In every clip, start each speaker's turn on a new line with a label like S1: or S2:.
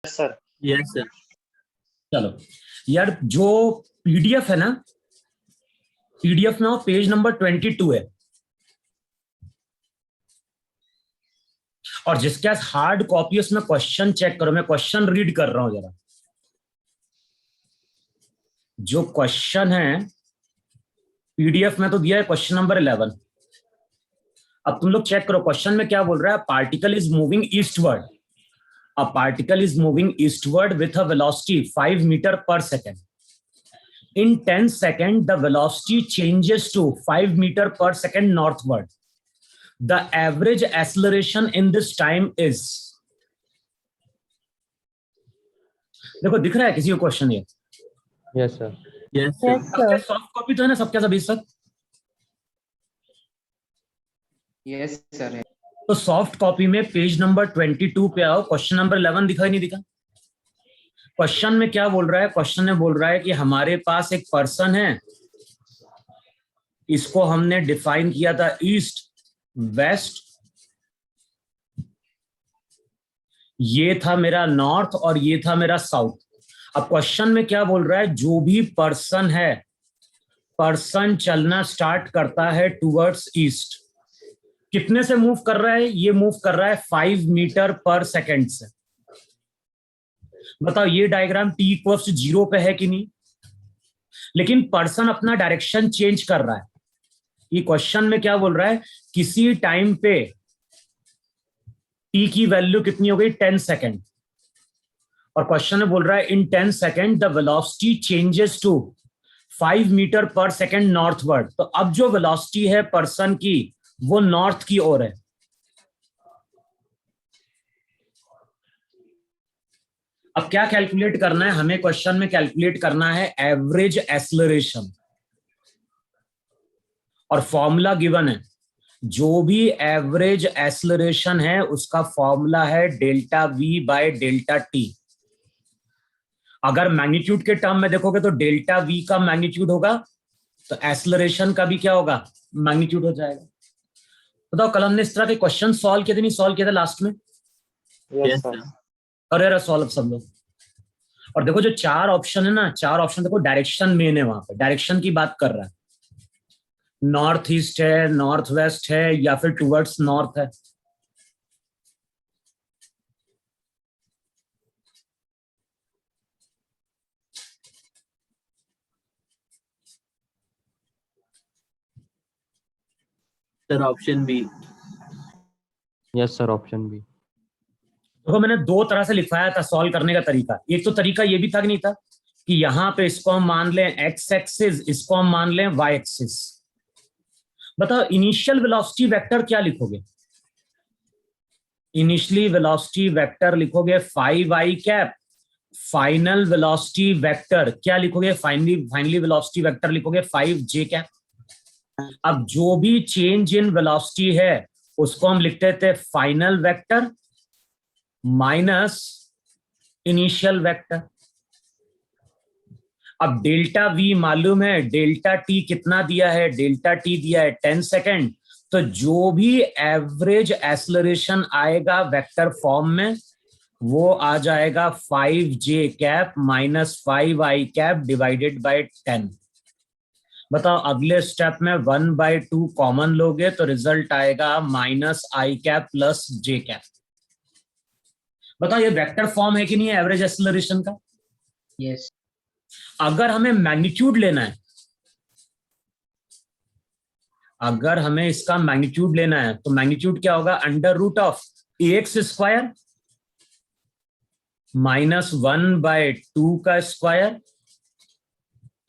S1: Sir.
S2: Yes sir.
S3: चलो यार, जो पीडीएफ है ना, पीडीएफ में वो पेज नंबर 22 है, और जिसके पास हार्ड कॉपी है उसमें क्वेश्चन चेक करो। मैं क्वेश्चन रीड कर रहा हूं जरा। जो क्वेश्चन है पीडीएफ में तो दिया है क्वेश्चन नंबर 11। अब तुम लोग चेक करो क्वेश्चन में क्या बोल रहा है। Particle is moving eastward. A particle is moving eastward with a velocity 5 metre per second. In 10 seconds, the velocity changes to 5 meter per second northward. The average acceleration in this time is. देखो दिख रहा है किसी को question ये?
S4: Yes sir.
S2: Yes sir.
S3: सबके soft copy तो है ना सबके सभी सर?
S1: Yes sir.
S3: तो सॉफ्ट कॉपी में पेज नंबर 22 पे आओ, क्वेश्चन नंबर 11 दिखाई नहीं दिखा? क्वेश्चन में क्या बोल रहा है? क्वेश्चन में बोल रहा है कि हमारे पास एक पर्सन है, इसको हमने डिफाइन किया था ईस्ट वेस्ट, ये था मेरा नॉर्थ और ये था मेरा साउथ। अब क्वेश्चन में क्या बोल रहा है? जो भी पर्सन है, पर्सन चलना स्टार्ट करता है टुवर्ड्स ईस्ट। कितने से मूव कर रहा है? ये मूव कर रहा है 5 मीटर पर सेकेंड से। बताओ ये डायग्राम t इक्वल्स 0 पे है कि नहीं? लेकिन पर्सन अपना डायरेक्शन चेंज कर रहा है। ये क्वेश्चन में क्या बोल रहा है? किसी टाइम पे t की वैल्यू कितनी हो गई? 10 सेकेंड। और क्वेश्चन में बोल रहा है in 10 second the velocity changes to 5 metre per second northward. तो अब जो वेलोसिटी है पर्सन की वो नॉर्थ की ओर है। अब क्या कैलकुलेट करना है हमें? क्वेश्चन में कैलकुलेट करना है एवरेज एक्सेलरेशन, और फॉर्मूला गिवन है। जो भी एवरेज एक्सेलरेशन है उसका फॉर्मूला है delta we by delta T. अगर मैग्नीट्यूड के टर्म में देखोगे तो डेल्टा वी का मैग्नीट्यूड होगा तो एक्सेलरेशन का भी क्या होगा? मैग्नीट्यूड हो जाएगा। बताओ कल हमने इस तरह के क्वेश्चन सॉल्व किए थे नहीं सॉल्व किए थे लास्ट में?
S1: Yes sir.
S3: और यार सॉल्व सब लोग। और देखो जो 4 ऑप्शन है ना, 4 ऑप्शन देखो डायरेक्शन मेन है, वहां पे डायरेक्शन की बात कर रहा है। नॉर्थ ईस्ट है, नॉर्थ वेस्ट है, या फिर टुवर्ड्स नॉर्थ है।
S2: Sir option B.
S4: Yes sir, option B.
S3: देखो मैंने 2 तरह से लिखवाया था सॉल्व करने का तरीका। एक तो तरीका ये भी था कि नहीं था कि यहां पे इसको हम मान लें एक्स एक्सिस, इसको हम मान लें वाई एक्सिस। बताओ इनिशियल वेलोसिटी वेक्टर क्या लिखोगे? इनिशियली वेलोसिटी वेक्टर लिखोगे 5i cap. Final velocity vector क्या लिखोगे? फाइनली वेलोसिटी वेक्टर लिखोगे 5j कैप। अब जो भी चेंज इन वेलोसिटी है उसको हम लिखते थे final vector minus initial vector. अब डेल्टा वी मालूम है, डेल्टा टी कितना दिया है? डेल्टा टी दिया है 10 सेकेंड। तो जो भी एवरेज एक्सेलरेशन आएगा वेक्टर फॉर्म में वो आ जाएगा 5j cap minus 5i cap divided bye 10। बताओ अगले स्टेप में 1/2 कॉमन लोगे तो रिजल्ट आएगा minus i cap plus j cap. बताओ ये वेक्टर फॉर्म है कि नहीं है एवरेज एक्सेलरेशन का?
S1: यस।
S3: अगर हमें मैग्नीट्यूड लेना है, अगर हमें इसका मैग्नीट्यूड लेना है तो मैग्नीट्यूड क्या होगा? Under root of ax square minus 1/2 का स्क्वायर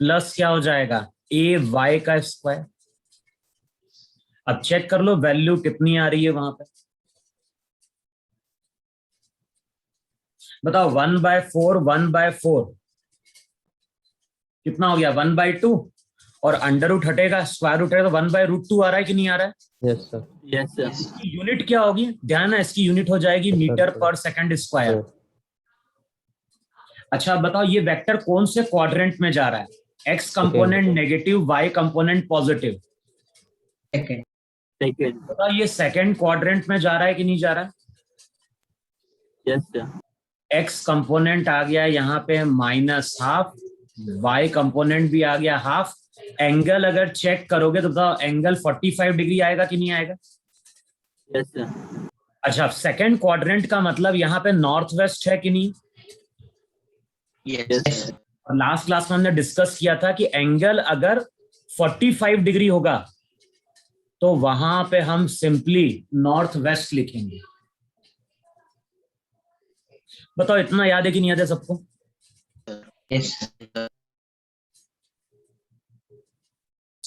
S3: प्लस क्या हो जाएगा? ay का स्क्वायर। अब चेक कर लो वैल्यू कितनी आ रही है वहां पे। बताओ 1/4 कितना हो गया? 1/2 और अंडर रूट हटेगा, स्क्वायर रूट हटेगा तो 1/√2 आ रहा है कि नहीं आ रहा है?
S4: Yes sir.
S2: Yes sir.
S3: इसकी यूनिट क्या होगी? ध्यान है इसकी यूनिट हो जाएगी मीटर पर सेकंड स्क्वायर। अच्छा बताओ ये वेक्टर कौन से क्वाड्रेंट में जा रहा है? X component negative, Y component positive.
S2: Second.
S3: बताओ ये सेकंड क्वाड्रेंट में जा रहा है कि नहीं जा रहा है?
S2: Yes sir.
S3: एक्स कंपोनेंट आ गया यहाँ पे माइनस हाफ, वाई कंपोनेंट भी आ गया हाफ। एंगल अगर चेक करोगे तो बताओ एंगल 45 डिग्री आएगा कि नहीं आएगा?
S2: Yes, sir.
S3: अच्छा, सेकंड क्वाड्रेंट का मतलब यहाँ पे नॉर्थ वेस्ट है कि नहीं?
S2: Yes, sir.
S3: और लास्ट क्लास में हमने डिस्कस किया था कि एंगल अगर 45 डिग्री होगा तो वहां पे हम सिंपली नॉर्थ वेस्ट लिखेंगे। बताओ इतना याद है कि नहीं याद है सबको?
S1: Yes.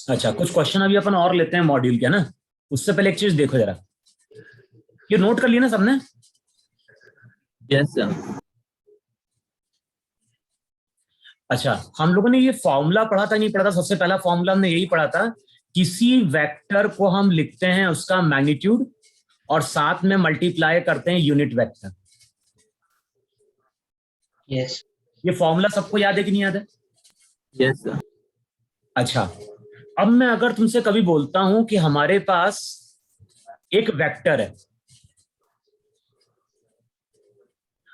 S3: अच्छा, कुछ क्वेश्चन अभी अपन और लेते हैं मॉड्यूल के ना, उससे पहले एक चीज देखो जरा, ये नोट कर लिया ना सबने?
S2: Yes, sir.
S3: अच्छा, हम लोगों ने ये फॉर्मूला पढ़ा था नहीं पढ़ा था? सबसे पहला फॉर्मूला हमने यही पढ़ा था, किसी वेक्टर को हम लिखते हैं उसका मैग्नीट्यूड और साथ में मल्टीप्लाई करते हैं यूनिट वेक्टर।
S1: Yes.
S3: ये फॉर्मूला सबको याद है कि नहीं याद है?
S2: Yes, sir.
S3: अच्छा, अब मैं अगर तुमसे कभी बोलता हूं कि हमारे पास एक वेक्टर है,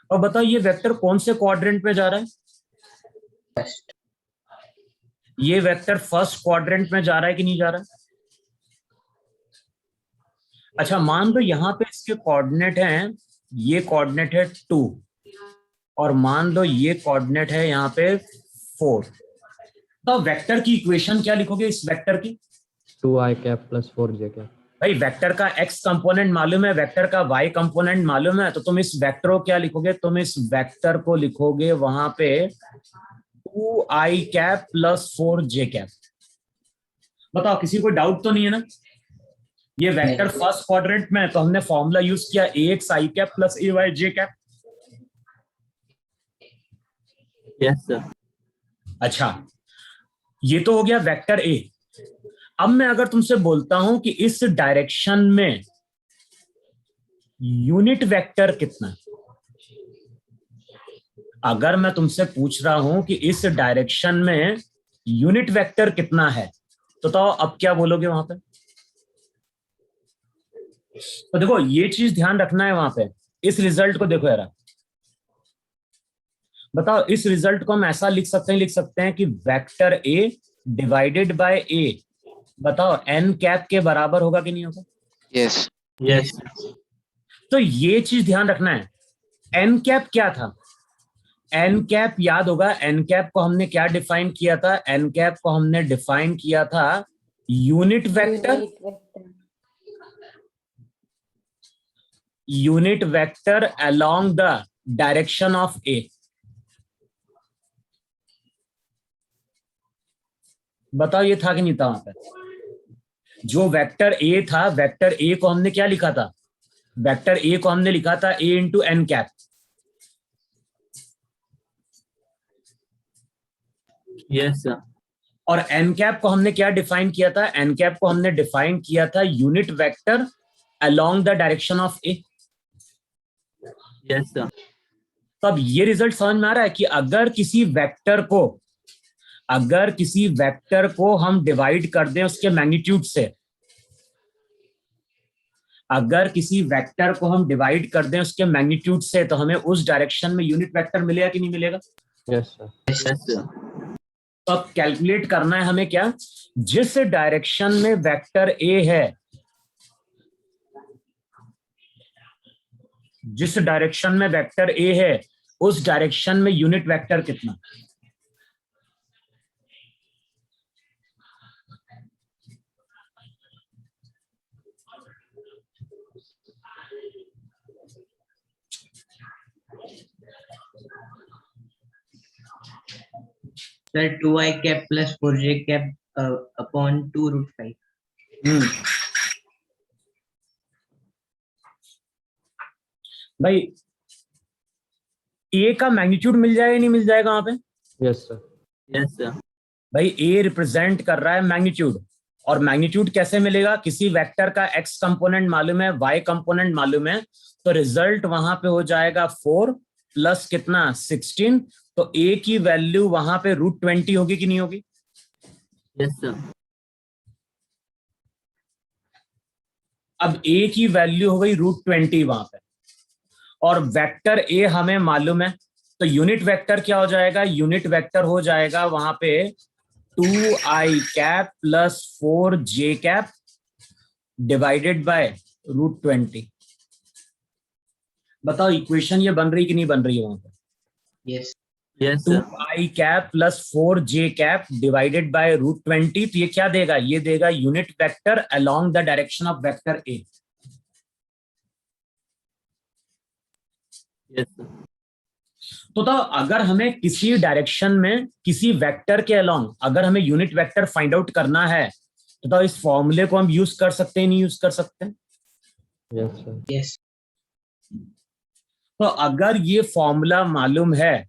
S3: और बताओ ये वेक्टर कौन से क्वाड्रेंट में जा रहा है?
S1: First.
S3: ये वेक्टर फर्स्ट क्वाड्रेंट में जा रहा है कि नहीं जा रहा है? अच्छा, मान लो यहाँ पे इसके कोऑर्डिनेट हैं, ये कोऑर्डिनेट है 2 और मान लो ये कोऑर्डिनेट है यहाँ पे 4, तो वेक्टर की इक्वेशन क्या लिखोगे इस वेक्टर की?
S4: 2i cap plus 4j cap.
S3: भाई वेक्टर का x कंपोनेंट मालूम है, वेक्टर का y कंपोनेंट मालूम है, तो तुम इस वेक्टर को क्या लिखोगे? तुम इस वेक्टर को लिखोगे वहां पे 2i cap plus 4j cap. बताओ किसी को डाउट तो नहीं है ना? ये वेक्टर फर्स्ट क्वाड्रेंट में है तो हमने फॉर्मूला यूज किया ax i cap plus ay j cap.
S2: Yes, sir.
S3: अच्छा, ये तो हो गया वेक्टर ए। अब मैं अगर तुमसे बोलता हूं कि इस डायरेक्शन में यूनिट वेक्टर कितना है, अगर मैं तुमसे पूछ रहा हूं कि इस डायरेक्शन में यूनिट वेक्टर कितना है, तो अब क्या बोलोगे वहां पे? तो देखो ये चीज ध्यान रखना है वहां पे, इस रिजल्ट को देखो यार। बताओ इस रिजल्ट को हम ऐसा लिख सकते हैं कि वेक्टर ए डिवाइडेड बाय ए, बताओ एन कैप के बराबर होगा कि नहीं होगा?
S1: Yes.
S2: Yes.
S3: तो ये चीज ध्यान रखना है। एन कैप क्या था? एन कैप याद होगा, एन कैप को हमने क्या डिफाइन किया था? एन कैप को हमने डिफाइन किया था unit vector along the direction of A. बताओ ये था कि नहीं था वहां पे? जो वेक्टर ए था, वेक्टर ए को हमने क्या लिखा था? वेक्टर ए को हमने लिखा था A into N cap.
S2: Yes, sir.
S3: और एन कैप को हमने क्या डिफाइन किया था? एन कैप को हमने डिफाइन किया था unit vector along the direction of A.
S2: Yes, sir.
S3: तो अब ये रिजल्ट समझ में आ रहा है कि अगर किसी वेक्टर को हम डिवाइड कर दें उसके मैग्नीट्यूड से, अगर किसी वेक्टर को हम डिवाइड कर दें उसके मैग्नीट्यूड से, तो हमें उस डायरेक्शन में यूनिट वेक्टर मिलेगा कि नहीं मिलेगा?
S4: Yes, sir.
S2: Yes, sir.
S3: तो अब कैलकुलेट करना है हमें क्या? जिस डायरेक्शन में वेक्टर ए है, जिस डायरेक्शन में वेक्टर ए है उस डायरेक्शन में यूनिट वेक्टर कितना?
S1: Sir, 2i cap plus 4j cap upon 2 root 5.
S3: भाई ए का मैग्नीट्यूड मिल जाएगा नहीं मिल जाएगा वहां पे?
S4: Yes, sir.
S2: Yes, sir.
S3: भाई ए रिप्रेजेंट कर रहा है मैग्नीट्यूड, और मैग्नीट्यूड कैसे मिलेगा? किसी वेक्टर का एक्स कंपोनेंट मालूम है, वाई कंपोनेंट मालूम है, तो रिजल्ट वहां पे हो जाएगा 4 प्लस कितना 16, तो ए की वैल्यू वहां पे √20 होगी कि नहीं होगी?
S2: Yes, sir.
S3: अब ए की वैल्यू हो गई √20 वहां पे, और वेक्टर ए हमें मालूम है, तो यूनिट वेक्टर क्या हो जाएगा? यूनिट वेक्टर हो जाएगा वहां पे 2i cap plus 4j cap divided bye √20। बताओ इक्वेशन ये बन रही कि नहीं बन रही है वहां पर?
S1: Yes.
S2: Yes, sir.
S3: 2i cap plus 4j cap divided bye √20, तो ये क्या देगा? ये देगा unit vector along the direction of vector A.
S2: Yes, sir.
S3: तो अगर हमें किसी डायरेक्शन में किसी वेक्टर के अलोंग अगर हमें यूनिट वेक्टर फाइंड आउट करना है, तो इस फॉर्मूले को हम यूज कर सकते हैं, नहीं यूज कर सकते?
S4: Yes, sir.
S1: Yes.
S3: तो अगर ये फॉर्मूला मालूम है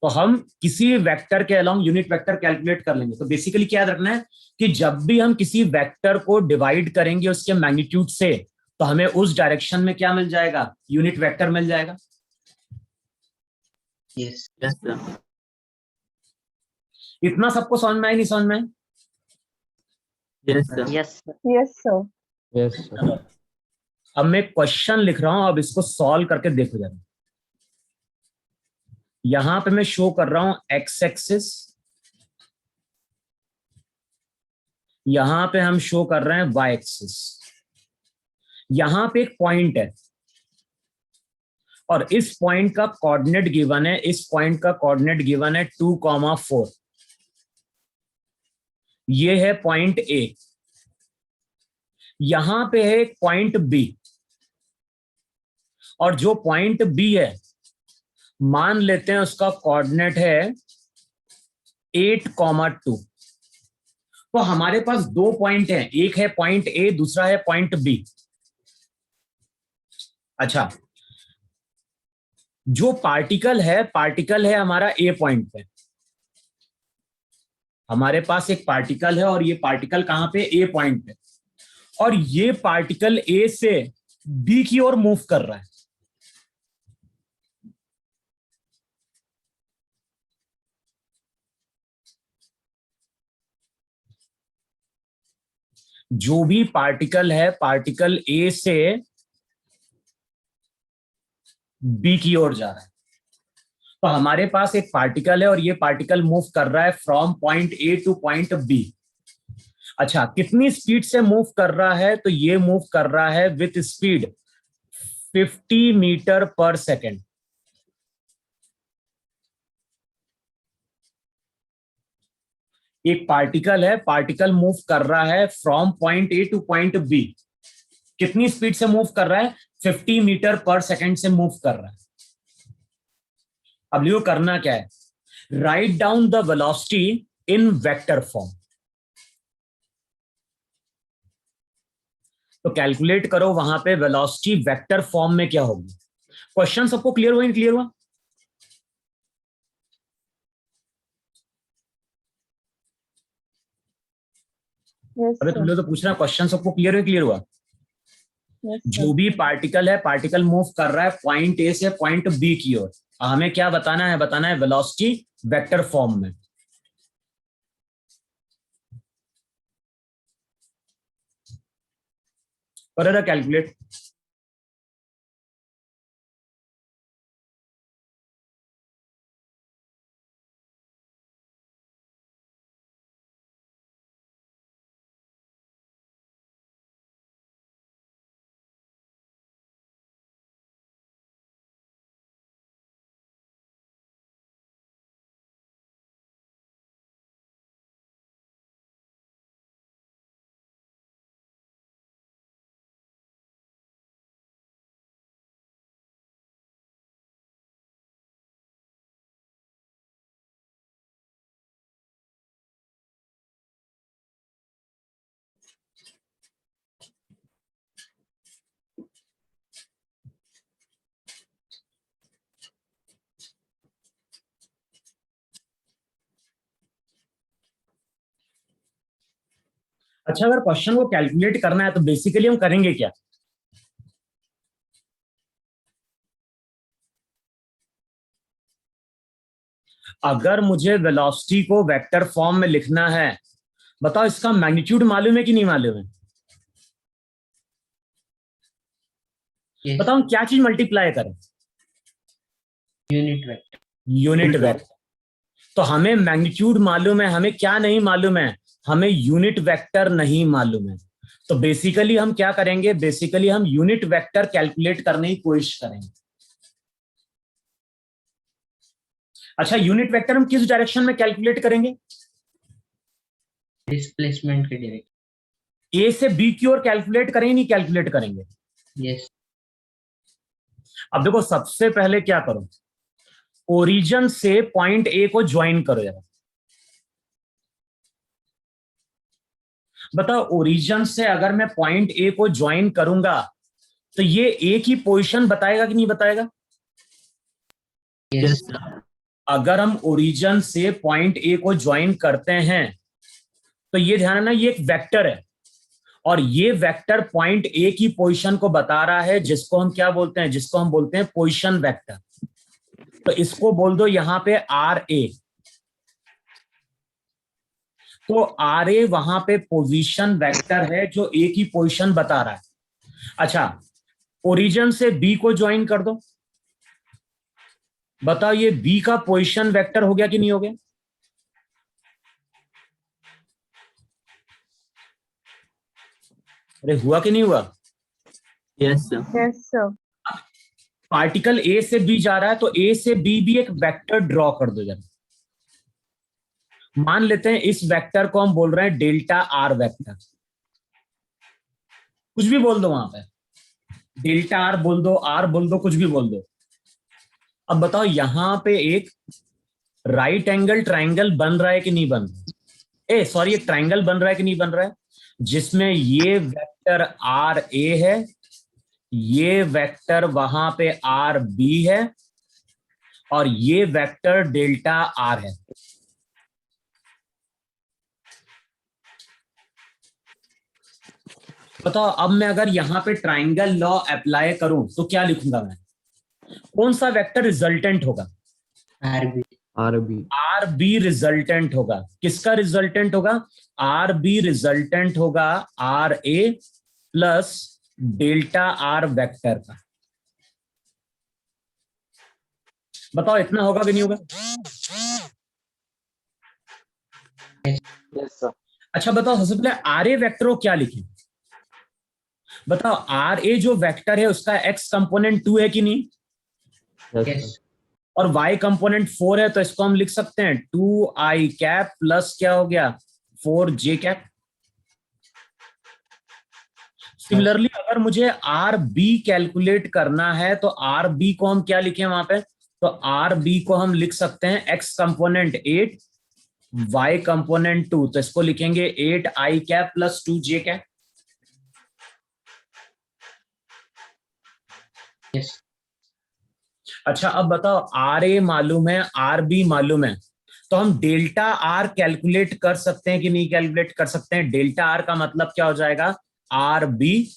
S3: तो हम किसी वेक्टर के अलोंग यूनिट वेक्टर कैलकुलेट कर लेंगे। तो बेसिकली क्या याद रखना है कि जब भी हम किसी वेक्टर को डिवाइड करेंगे उसके मैग्नीट्यूड से, तो हमें उस डायरेक्शन में क्या मिल जाएगा? यूनिट वेक्टर मिल जाएगा।
S1: Yes.
S2: Yes, sir.
S3: इतना सबको समझ में आया, नहीं समझ में आया?
S2: Yes, sir.
S5: Yes, sir.
S6: Yes, sir.
S4: Yes, sir.
S3: अब मैं क्वेश्चन लिख रहा हूं, अब इसको सॉल्व करके देखो जरा। यहां पे मैं शो कर रहा हूं एक्स एक्सिस, यहां पे हम शो कर रहे हैं वाई एक्सिस। यहां पे एक पॉइंट है और इस पॉइंट का कोऑर्डिनेट गिवन है, इस पॉइंट का कोऑर्डिनेट गिवन है 2,4। ये है पॉइंट ए। यहां पे है एक पॉइंट बी, और जो पॉइंट बी है मान लेते हैं उसका कोऑर्डिनेट है 8,2। तो हमारे पास दो पॉइंट हैं, एक है पॉइंट ए, दूसरा है पॉइंट बी। अच्छा, जो पार्टिकल है हमारा ए पॉइंट पे। हमारे पास एक पार्टिकल है और ये पार्टिकल कहां पे? ए पॉइंट पे। और ये पार्टिकल ए से बी की ओर मूव कर रहा है। जो भी पार्टिकल है, पार्टिकल ए से बी की ओर जा रहा है। तो हमारे पास एक पार्टिकल है और ये पार्टिकल मूव कर रहा है from point A to point B. अच्छा, कितनी स्पीड से मूव कर रहा है? तो ये मूव कर रहा है with speed 50 metre per second. एक पार्टिकल है, पार्टिकल मूव कर रहा है from point A to point B. कितनी स्पीड से मूव कर रहा है? 50 मीटर पर सेकेंड से मूव कर रहा है। अब लियो करना क्या है? Write down the velocity in vector form. तो कैलकुलेट करो वहां पे वेलोसिटी वेक्टर फॉर्म में क्या होगी। क्वेश्चन सबको क्लियर हुआ? क्लियर हुआ?
S6: Yes,
S3: अरे
S6: sir.
S3: तुम लोग तो पूछ रहे क्वेश्चन सबको क्लियर हुआ?
S6: Yes, sir.
S3: जो भी पार्टिकल है, पार्टिकल मूव कर रहा है पॉइंट ए से पॉइंट बी की ओर। हमें क्या बताना है? बताना है वेलोसिटी वेक्टर फॉर्म में। करो कैलकुलेट। अच्छा, अगर क्वेश्चन को कैलकुलेट करना है तो बेसिकली हम करेंगे क्या? अगर मुझे वेलोसिटी को वेक्टर फॉर्म में लिखना है, बताओ इसका मैग्नीट्यूड मालूम है कि नहीं मालूम है?
S1: Yes.
S3: बताओ हम क्या चीज मल्टीप्लाई करें?
S1: Unit vector.
S3: Unit vector. तो हमें मैग्नीट्यूड मालूम है, हमें क्या नहीं मालूम है? हमें यूनिट वेक्टर नहीं मालूम है। तो बेसिकली हम क्या करेंगे? बेसिकली हम यूनिट वेक्टर कैलकुलेट करने की कोशिश करेंगे। अच्छा, यूनिट वेक्टर हम किस डायरेक्शन में कैलकुलेट करेंगे?
S1: Displacement के direct.
S3: ए से बी की ओर कैलकुलेट करेंगे, नहीं कैलकुलेट करेंगे?
S1: Yes.
S3: अब देखो, सबसे पहले क्या करो, ओरिजिन से पॉइंट ए को ज्वाइन करो जरा। बताओ, ओरिजिन से अगर मैं पॉइंट ए को ज्वाइन करूंगा तो ये ए की पोजीशन बताएगा कि नहीं बताएगा?
S1: Yes.
S2: Yes, sir.
S3: अगर हम ओरिजिन से पॉइंट ए को ज्वाइन करते हैं तो ये ध्यान रखना, ये एक वेक्टर है और ये वेक्टर पॉइंट ए की पोजीशन को बता रहा है, जिसको हम क्या बोलते हैं? जिसको हम बोलते हैं पोजीशन वेक्टर। तो इसको बोल दो यहां पे आर ए। तो आर ए वहां पे पोजीशन वेक्टर है जो ए की पोजीशन बता रहा है। अच्छा, ओरिजिन से बी को ज्वाइन कर दो। बताओ ये बी का पोजीशन वेक्टर हो गया कि नहीं हो गया? अरे हुआ कि नहीं हुआ?
S2: Yes, sir.
S6: Yes, sir.
S3: Particle A से बी जा रहा है तो ए से बी भी एक वेक्टर ड्रॉ कर दो जरा। मान लेते हैं इस वेक्टर को हम बोल रहे हैं डेल्टा आर वेक्टर। कुछ भी बोल दो वहां पे, डेल्टा आर बोल दो, आर बोल दो, कुछ भी बोल दो। अब बताओ यहां पे एक राइट एंगल ट्राइंगल बन रहा है कि नहीं बन रहा है? सॉरी, एक ट्राइंगल बन रहा है कि नहीं बन रहा है? जिसमें ये वेक्टर आर ए है, ये वेक्टर वहां पे आर बी है और ये वेक्टर डेल्टा आर है। बताओ, अब मैं अगर यहां पे ट्राइंगल लॉ अप्लाई करूं तो क्या लिखूंगा मैं? कौन सा वेक्टर रिजल्टेंट होगा?
S1: RB.
S4: RB.
S3: R B resultant होगा। किसका रिजल्टेंट होगा? आर बी रिजल्टेंट होगा R A plus delta R vector का। बताओ इतना होगा कि नहीं होगा?
S4: Yes, sir.
S3: अच्छा बताओ, सबसे पहले आर ए वेक्टर को क्या लिखें? बताओ, आर ए जो वेक्टर है उसका एक्स कंपोनेंट 2 है कि नहीं?
S4: Yes,
S1: Yes.
S4: sir.
S3: और y कंपोनेंट 4 है, तो इसको हम लिख सकते हैं 2i कैप प्लस क्या हो गया 4j कैप। सिमिलरली अगर मुझे आर बी कैलकुलेट करना है तो आर बी को हम क्या लिखें वहां पे? तो आर बी को हम लिख सकते हैं x कंपोनेंट 8 y कंपोनेंट 2, तो इसको लिखेंगे 8i cap plus 2j cap.
S1: Yes.
S3: अच्छा, अब बताओ, आर ए मालूम है, आर बी मालूम है, तो हम डेल्टा आर कैलकुलेट कर सकते हैं कि नहीं कैलकुलेट कर सकते हैं? डेल्टा आर का मतलब क्या हो जाएगा? R B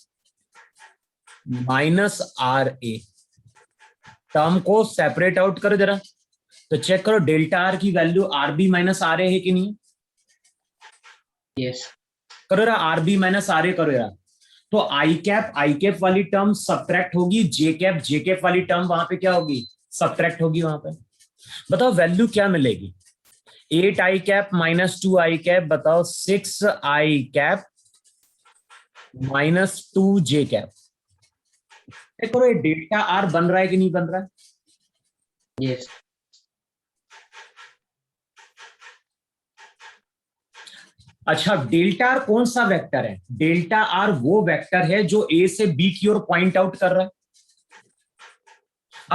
S3: minus R A. Term को सेपरेट आउट करो जरा, तो चेक करो डेल्टा आर की value R B minus R A है कि नहीं?
S1: Yes.
S3: करो जरा, R B minus R A करो जरा। तो आई कैप वाली टर्म सब्ट्रैक्ट होगी, जे कैप वाली टर्म वहां पे क्या होगी? सब्ट्रैक्ट होगी वहां पे। बताओ वैल्यू क्या मिलेगी? 8i cap minus 2i cap. बताओ 6i cap minus 2j cap. करो, ये डेल्टा आर बन रहा है कि नहीं बन रहा है?
S1: Yes.
S3: अच्छा, डेल्टा आर कौन सा वेक्टर है? डेल्टा आर वो वेक्टर है जो ए से बी की ओर पॉइंट आउट कर रहा है।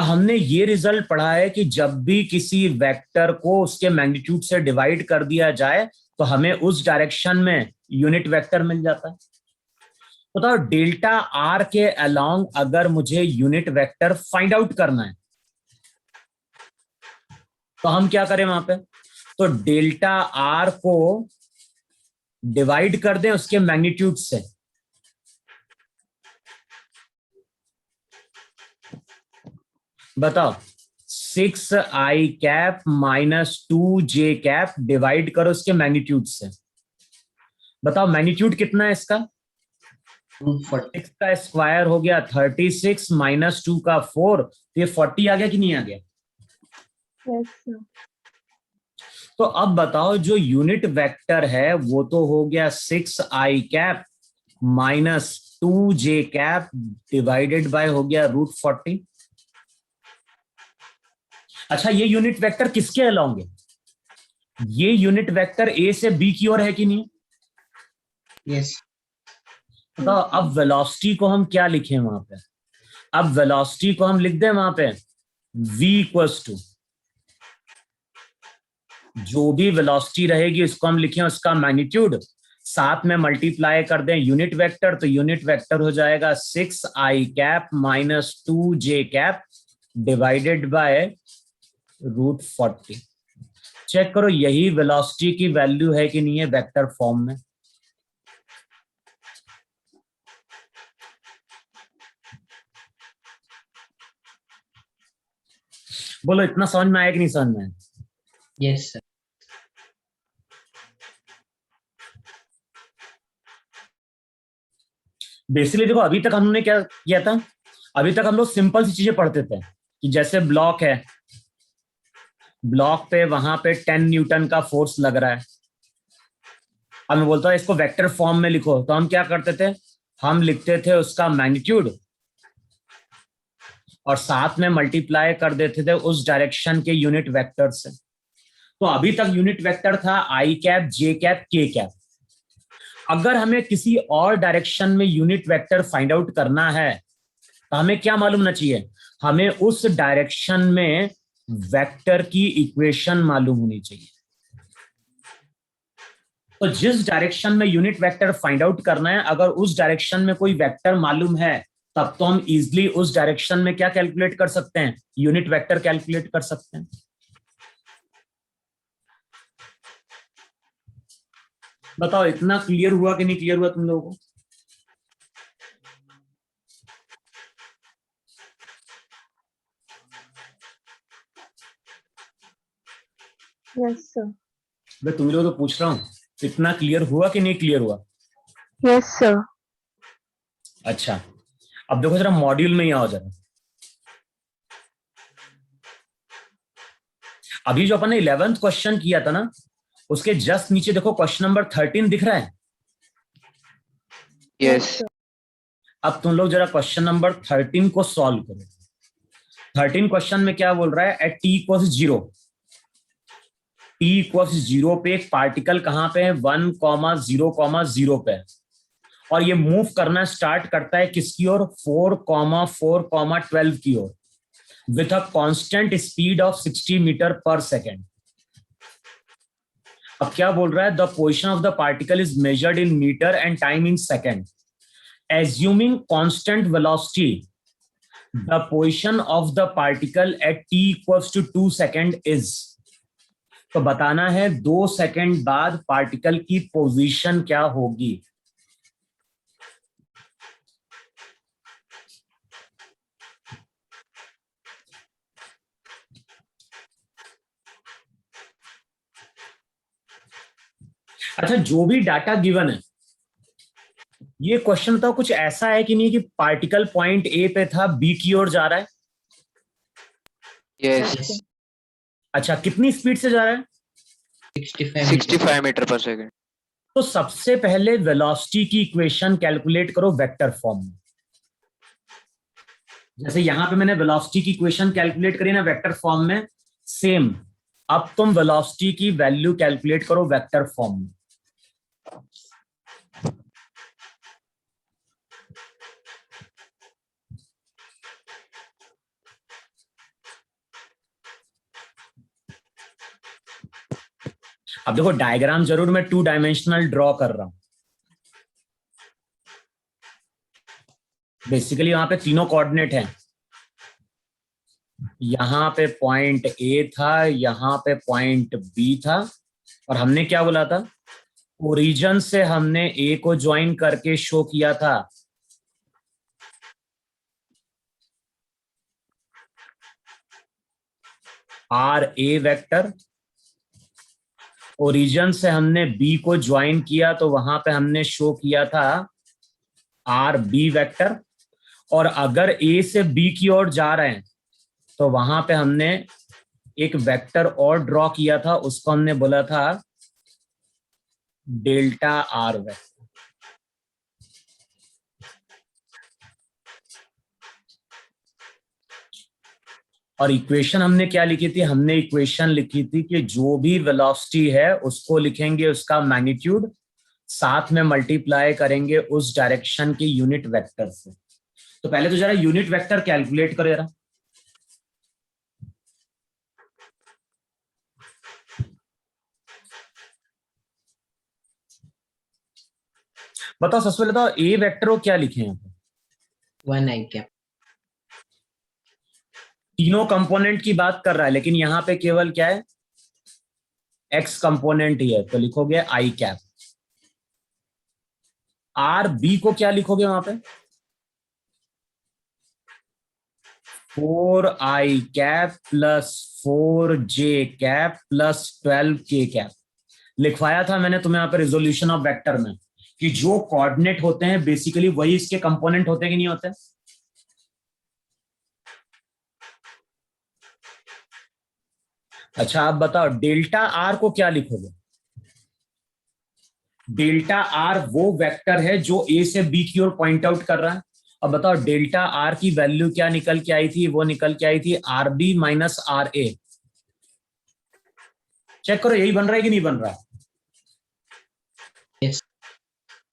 S3: हमने ये रिजल्ट पढ़ा है कि जब भी किसी वेक्टर को उसके मैग्नीट्यूड से डिवाइड कर दिया जाए तो हमें उस डायरेक्शन में यूनिट वेक्टर मिल जाता है। बताओ, डेल्टा आर के अलोंग अगर मुझे यूनिट वेक्टर फाइंड आउट करना है तो हम क्या करें वहां पे? तो डेल्टा आर को डिवाइड कर दें उसके मैग्नीट्यूड से। बताओ, 6i cap minus 2j cap divide करो उसके मैग्नीट्यूड से। बताओ मैग्नीट्यूड कितना है इसका?
S1: रूट 40।
S3: 6 का स्क्वायर हो गया 36 माइनस 2 का 4, तो ये 40 आ गया कि नहीं आ गया?
S6: Yes, sir.
S3: तो अब बताओ जो यूनिट वेक्टर है वो तो हो गया 6i cap minus 2j cap divided bye हो गया रूट 40। अच्छा, ये यूनिट वेक्टर किसके अलोंग है? ये यूनिट वेक्टर ए से बी की ओर है कि नहीं?
S1: यस।
S3: बताओ अब वेलोसिटी को हम क्या लिखें वहां पे? अब वेलोसिटी को हम लिख दें वहां पे v इक्वल्स टू, जो भी वेलोसिटी रहेगी उसको हम लिखें उसका मैग्नीट्यूड, साथ में मल्टीप्लाई कर दें यूनिट वेक्टर, तो यूनिट वेक्टर हो जाएगा 6i cap minus 2j cap divided by root 40। Check करो यही वेलोसिटी की वैल्यू है कि नहीं है वेक्टर फॉर्म में। बोलो इतना समझ में आया कि नहीं समझ में आया?
S1: Yes sir.
S3: बेसिकली देखो अभी तक हमने क्या किया था, अभी तक हम लोग सिंपल सी चीजें पढ़ते थे कि जैसे ब्लॉक है, ब्लॉक पे वहां पे 10 न्यूटन का फोर्स लग रहा है। अब मैं बोलता हूं इसको वेक्टर फॉर्म में लिखो, तो हम क्या करते थे, हम लिखते थे उसका मैग्नीट्यूड और साथ में मल्टीप्लाई कर देते थे उस डायरेक्शन के यूनिट वेक्टर से। तो अभी तक यूनिट वेक्टर था आई कैप, जे कैप, के कैप। अगर हमें किसी और डायरेक्शन में यूनिट वेक्टर फाइंड आउट करना है तो हमें क्या मालूम होना चाहिए, हमें उस डायरेक्शन में वेक्टर की इक्वेशन मालूम होनी चाहिए। तो जिस डायरेक्शन में यूनिट वेक्टर फाइंड आउट करना है, अगर उस डायरेक्शन में कोई वेक्टर मालूम है तब तो हम इजिली उस डायरेक्शन में क्या कैलकुलेट कर सकते हैं, यूनिट वेक्टर कैलकुलेट कर सकते हैं। बताओ इतना क्लियर हुआ कि नहीं क्लियर हुआ तुम लोगों को?
S6: Yes, sir.
S3: मैं तुम लोगों को तो पूछ रहा हूं इतना क्लियर हुआ कि नहीं क्लियर हुआ?
S6: Yes, sir.
S3: अच्छा, अब देखो जरा मॉड्यूल में ही आओ जरा। अभी जो अपन ने 11th क्वेश्चन किया था ना, उसके जस्ट नीचे देखो क्वेश्चन नंबर 13 दिख रहा है।
S6: Yes, sir.
S3: अब तुम लोग जरा क्वेश्चन नंबर 13 को सॉल्व करो। 13 क्वेश्चन में क्या बोल रहा है, at t equals 0, t equals 0 पे एक पार्टिकल कहां पे है, 1,0,0 पे, और ये मूव करना स्टार्ट करता है किसकी ओर, 4,4,12 की ओर, with a constant speed of 60 metre per second. अब क्या बोल रहा है, the position of the particle is measured in metre and time in second, assuming constant velocity, the position of the particle at t equals to 2 second is। तो बताना है 2 second बाद particle की पोजीशन क्या होगी। अच्छा, जो भी डाटा गिवन है, ये क्वेश्चन तो कुछ ऐसा है कि नहीं कि पार्टिकल पॉइंट ए पे था, बी की ओर जा रहा है।
S6: Yes,
S1: yes.
S6: sir.
S3: अच्छा, कितनी स्पीड से जा रहा है?
S1: 65
S5: मीटर पर सेकंड।
S3: तो सबसे पहले वेलोसिटी की इक्वेशन कैलकुलेट करो वेक्टर फॉर्म में। जैसे यहां पे मैंने वेलोसिटी की इक्वेशन कैलकुलेट करी ना वेक्टर फॉर्म में, सेम अब तुम वेलोसिटी की वैल्यू कैलकुलेट करो वेक्टर फॉर्म में। अब देखो डायग्राम जरूर मैं 2 डायमेंशनल ड्रॉ कर रहा हूं। बेसिकली वहां पे तीनों कोऑर्डिनेट हैं, यहां पे पॉइंट ए था, यहां पे पॉइंट बी था, और हमने क्या बोला था, ओरिजिन से हमने ए को ज्वाइन करके शो किया था आर ए वेक्टर, ओरिजिन से हमने बी को ज्वाइन किया तो वहां पे हमने शो किया था आर बी वेक्टर, और अगर ए से बी की ओर जा रहे हैं तो वहां पे हमने एक वेक्टर और ड्रॉ किया था, उसको हमने बोला था डेल्टा आर वेक्टर। और इक्वेशन हमने क्या लिखी थी? हमने इक्वेशन लिखी थी कि जो भी वेलोसिटी है उसको लिखेंगे उसका मैग्नीट्यूड, साथ में मल्टीप्लाई करेंगे उस डायरेक्शन के यूनिट वेक्टर से। तो पहले तो जरा यूनिट वेक्टर कैलकुलेट करो जरा। बताओ, सबसे पहले तो ए वेक्टर को क्या लिखे हैं?
S1: 1 I cap.
S3: तीनों कंपोनेंट की बात कर रहा है, लेकिन यहां पे केवल क्या है? एक्स कंपोनेंट ही है, तो लिखोगे आई कैप। आर बी को क्या लिखोगे वहां पे? 4i cap plus 4j cap plus 12k cap. लिखवाया था मैंने तुम्हें यहाँ पे रिजोल्यूशन ऑफ वेक्टर में कि जो कोऑर्डिनेट होते हैं बेसिकली वही इसके कंपोनेंट होते हैं कि नहीं होते? अच्छा, आप बताओ डेल्टा आर को क्या लिखोगे? डेल्टा आर वो वेक्टर है जो ए से बी की ओर पॉइंट आउट कर रहा है। अब बताओ डेल्टा आर की वैल्यू क्या निकल के आई थी? वो निकल के आई थी R B minus R A. Check करो यही बन रहा है कि नहीं बन रहा है?
S1: Yes.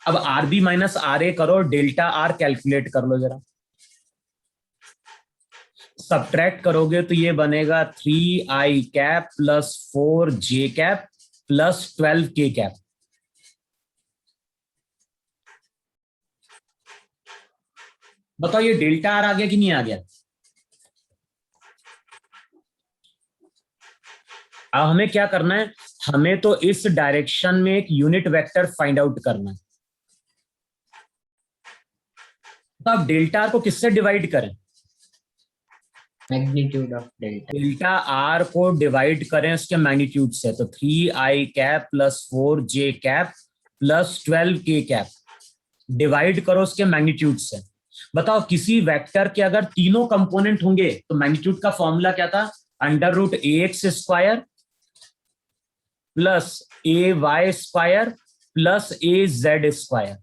S3: अब are B minus R A करो, डेल्टा आर कैलकुलेट कर लो जरा। सब्ट्रैक्ट करोगे तो ये बनेगा 3i cap plus 4j cap plus 12k cap. बताओ ये डेल्टा आर आ गया कि नहीं आ गया? अब हमें क्या करना है? हमें तो इस डायरेक्शन में एक यूनिट वेक्टर फाइंड आउट करना है। तो अब डेल्टा आर को किससे डिवाइड करें?
S1: Magnitude of delta.
S3: Delta R को डिवाइड करें उसके मैग्नीट्यूड से, तो 3i cap plus 4j cap plus 12k cap divide करो उसके मैग्नीट्यूड से। बताओ किसी वेक्टर के अगर तीनों कंपोनेंट होंगे तो मैग्नीट्यूड का फॉर्मूला क्या था? अंडर रूट ए एक्स स्क्वायर प्लस ए वाई स्क्वायर प्लस ए जेड स्क्वायर।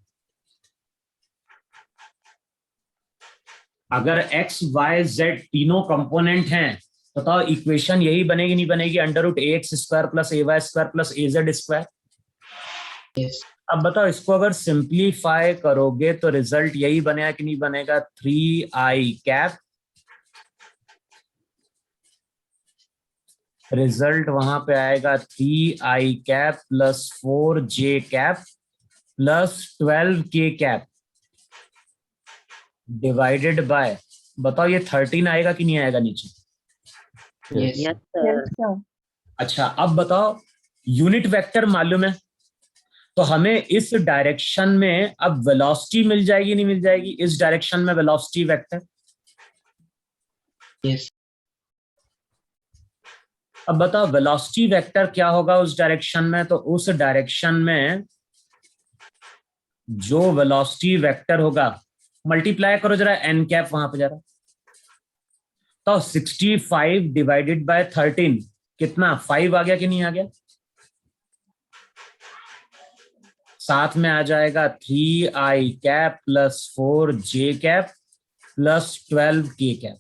S3: अगर एक्स वाई जेड तीनों कंपोनेंट हैं तो बताओ इक्वेशन यही बनेगी नहीं बनेगी? अंडर रूट ए एक्स स्क्वायर प्लस ए वाई स्क्वायर प्लस ए जेड स्क्वायर।
S1: Yes.
S3: अब बताओ इसको अगर सिंप्लीफाई करोगे तो रिजल्ट यही बनेगा कि नहीं बनेगा? 3i कैप, रिजल्ट वहां पे आएगा 3i cap plus 4j cap plus 12k cap divided bye, बताओ ये 13 आएगा कि नहीं आएगा नीचे?
S1: Yes.
S6: Yes, sir.
S3: अच्छा, अब बताओ यूनिट वेक्टर मालूम है तो हमें इस डायरेक्शन में अब वेलोसिटी मिल जाएगी नहीं मिल जाएगी? इस डायरेक्शन में वेलोसिटी वेक्टर।
S1: Yes.
S3: अब बताओ वेलोसिटी वेक्टर क्या होगा उस डायरेक्शन में? तो उस डायरेक्शन में जो वेलोसिटी वेक्टर होगा, मल्टीप्लाई करो जरा एन कैप वहां पे जरा। तो 65 डिवाइडेड बाय 13 कितना? 5 आ गया कि नहीं आ गया? साथ में आ जाएगा 3i cap plus 4j cap plus 12k cap.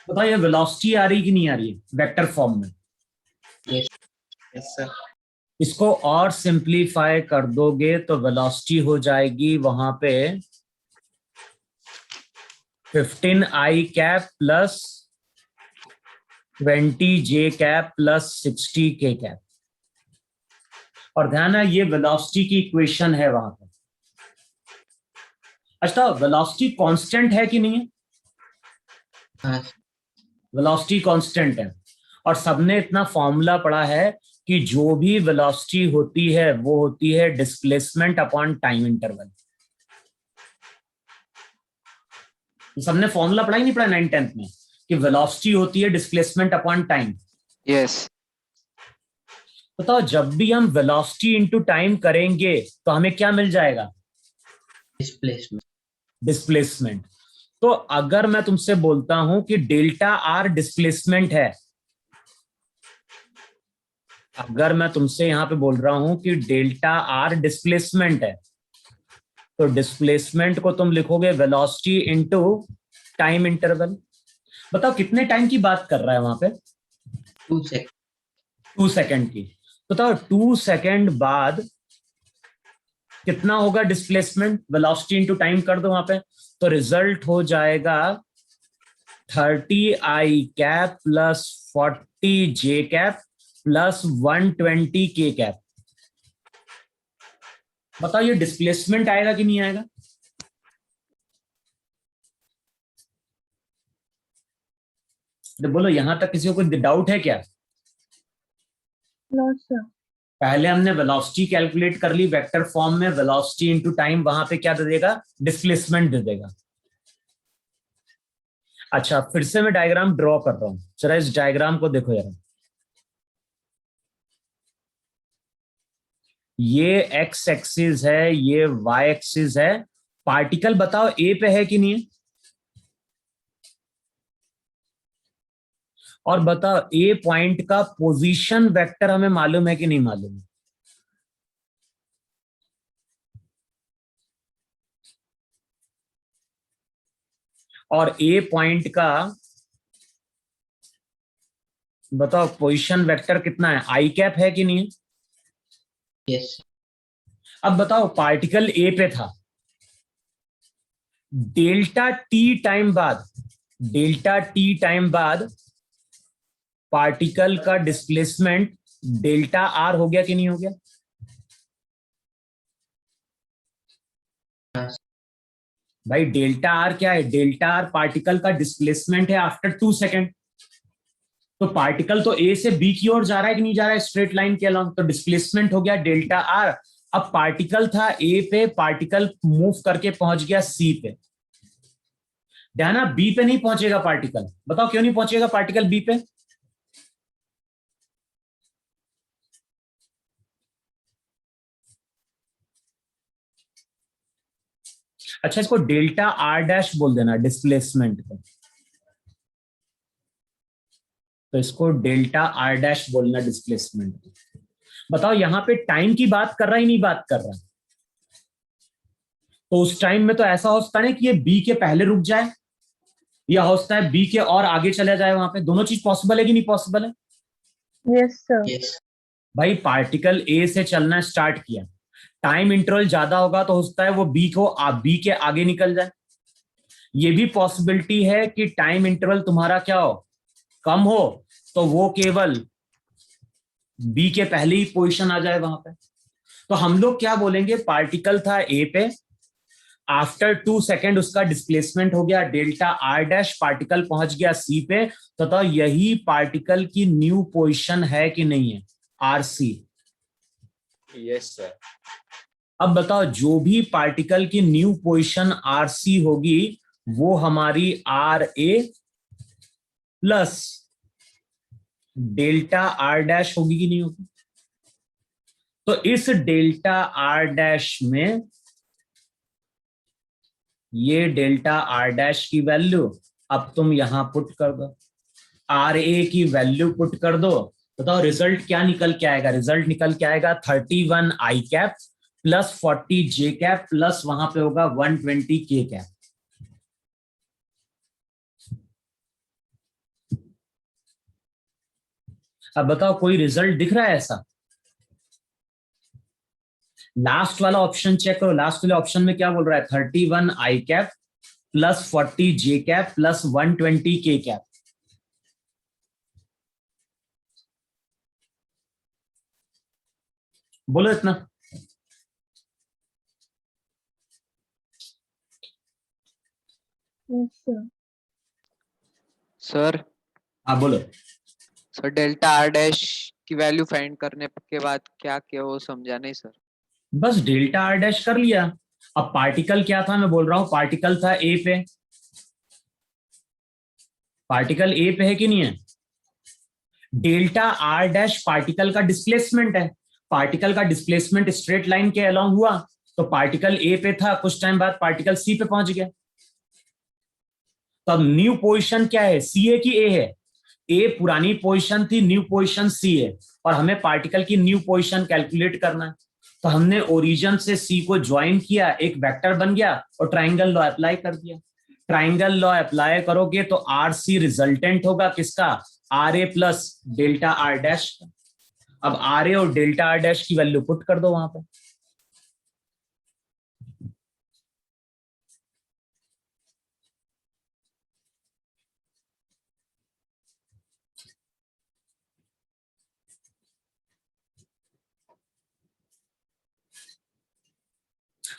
S3: बताइए वेलोसिटी आ रही कि नहीं आ रही है वेक्टर फॉर्म में?
S1: Yes. Yes, sir.
S3: इसको और सिंप्लीफाई कर दोगे तो वेलोसिटी हो जाएगी वहां पे 15i cap plus 20j cap plus 60k cap. और ध्यान है ये वेलोसिटी की इक्वेशन है वहां पे। अच्छा, वेलोसिटी कांस्टेंट है कि नहीं है?
S1: हाँ.
S3: वेलोसिटी कांस्टेंट है, और सबने इतना फॉर्मूला पढ़ा है कि जो भी वेलोसिटी होती है वो होती है डिस्प्लेसमेंट अपॉन टाइम इंटरवल। सबने फॉर्मूला पढ़ा ही नहीं पढ़ा 9th-10th में कि वेलोसिटी होती है डिस्प्लेसमेंट अपॉन टाइम?
S5: Yes.
S3: बताओ जब भी हम वेलोसिटी इंटू टाइम करेंगे तो हमें क्या मिल जाएगा?
S1: डिस्प्लेसमेंट।
S3: डिस्प्लेसमेंट। तो अगर मैं तुमसे बोलता हूं कि डेल्टा आर डिस्प्लेसमेंट है, अगर मैं तुमसे यहां पे बोल रहा हूं कि डेल्टा आर डिस्प्लेसमेंट है, तो डिस्प्लेसमेंट को तुम लिखोगे वेलोसिटी इंटू टाइम इंटरवल। बताओ कितने टाइम की बात कर रहा है वहां पे?
S1: 2 सेकंड।
S3: 2 सेकंड की। बताओ 2 सेकंड बाद कितना होगा डिस्प्लेसमेंट? वेलोसिटी इंटू टाइम कर दो वहां पे, तो रिजल्ट हो जाएगा 30 i cap plus 40 j cap plus 120 k cap. बताओ ये डिस्प्लेसमेंट आएगा कि नहीं आएगा? तो बोलो यहां तक किसी को कोई डाउट है क्या?
S6: No, sir.
S3: पहले हमने वेलोसिटी कैलकुलेट कर ली वेक्टर फॉर्म में, वेलोसिटी इंटू टाइम वहां पे क्या दे देगा? डिस्प्लेसमेंट दे देगा। अच्छा फिर से मैं डायग्राम ड्रॉ कर रहा हूं, जरा इस डायग्राम को देखो यार। ये एक्स एक्सिस है, ये वाई एक्सिस है। पार्टिकल बताओ ए पे है कि नहीं है? और बताओ ए पॉइंट का पोजीशन वेक्टर हमें मालूम है कि नहीं मालूम है? और ए पॉइंट का बताओ पोजीशन वेक्टर कितना है? आई कैप है कि नहीं है?
S1: यस।
S3: अब बताओ पार्टिकल ए पे था, डेल्टा टी टाइम बाद, डेल्टा टी टाइम बाद पार्टिकल का डिस्प्लेसमेंट डेल्टा आर हो गया कि नहीं हो गया? भाई डेल्टा आर क्या है? डेल्टा आर पार्टिकल का डिस्प्लेसमेंट है आफ्टर 2 सेकेंड। तो पार्टिकल तो ए से बी की ओर जा रहा है कि नहीं जा रहा है स्ट्रेट लाइन के अलॉन्ग, तो डिस्प्लेसमेंट हो गया डेल्टा आर। अब पार्टिकल था ए पे, पार्टिकल मूव करके पहुंच गया सी पे। ध्यान, बी पे नहीं पहुंचेगा पार्टिकल। बताओ क्यों नहीं पहुंचेगा पार्टिकल बी पे? अच्छा इसको डेल्टा आर डैश बोल देना डिस्प्लेसमेंट को, तो इसको डेल्टा आर डैश बोलना डिस्प्लेसमेंट को। बताओ यहां पे टाइम की बात कर रहा ही नहीं बात कर रहा? तो उस टाइम में तो ऐसा हो सकता है कि ये बी के पहले रुक जाए, या हो सकता है बी के और आगे चला जाए। वहां पे दोनों चीज पॉसिबल है कि नहीं पॉसिबल है?
S6: Yes, sir.
S1: यस।
S3: भाई पार्टिकल ए से चलना स्टार्ट किया, टाइम इंटरवल ज्यादा होगा तो हो सकता है वो बी के आगे निकल जाए। ये भी पॉसिबिलिटी है कि टाइम इंटरवल तुम्हारा क्या हो, कम हो, तो वो केवल बी के पहले ही पोजीशन आ जाए वहां पे। तो हम लोग क्या बोलेंगे? पार्टिकल था ए पे, आफ्टर 2 सेकेंड उसका डिस्प्लेसमेंट हो गया डेल्टा आर डैश, पार्टिकल पहुंच गया सी पे। तो यही पार्टिकल की न्यू पोजीशन है कि नहीं है? R C.
S2: Yes sir.
S3: अब बताओ जो भी पार्टिकल की न्यू पोजीशन आर सी होगी वो हमारी R A plus delta R dash होगी कि नहीं होगी? तो इस डेल्टा आर डैश में ये डेल्टा आर डैश की वैल्यू अब तुम यहां पुट कर दो, आर ए की वैल्यू पुट कर दो। बताओ रिजल्ट क्या निकल के आएगा? रिजल्ट निकल के आएगा 31 आई कैप प्लस 40 जे कैप प्लस वहां पे होगा 120 के कैप। अब बताओ कोई रिजल्ट दिख रहा है ऐसा? लास्ट वाला ऑप्शन चेक करो, लास्ट वाले ऑप्शन में क्या बोल रहा है? 31 आई कैप प्लस 40 जे कैप प्लस 120 के कैप। बोलो इतना।
S6: Yes, sir.
S5: सर
S3: हाँ बोलो।
S5: सर डेल्टा आर डैश की वैल्यू फाइंड करने के बाद क्या क्या वो समझा नहीं सर।
S3: बस डेल्टा आर डैश कर लिया। अब पार्टिकल क्या था? मैं बोल रहा हूं पार्टिकल था ए पे, पार्टिकल ए पे है कि नहीं है? डेल्टा आर डैश पार्टिकल का डिस्प्लेसमेंट है, पार्टिकल का डिस्प्लेसमेंट स्ट्रेट लाइन के अलोंग हुआ, तो पार्टिकल ए पे था, कुछ टाइम बाद पार्टिकल सी पे पहुंच गया। तो अब न्यू पोजीशन क्या है, सी है कि ए है? ए पुरानी पोजीशन थी, न्यू पोजीशन सी है, और हमें पार्टिकल की न्यू पोजीशन कैलकुलेट करना है। तो हमने ओरिजिन से सी को ज्वाइन किया, एक वेक्टर बन गया, और ट्राइंगल लॉ अप्लाई कर दिया। ट्राइंगल लॉ अप्लाई करोगे तो आर सी रिजल्टेंट होगा किसका, R A plus delta R dash का। अब आर ए और डेल्टा आर डैश की वैल्यू पुट कर दो वहां पर।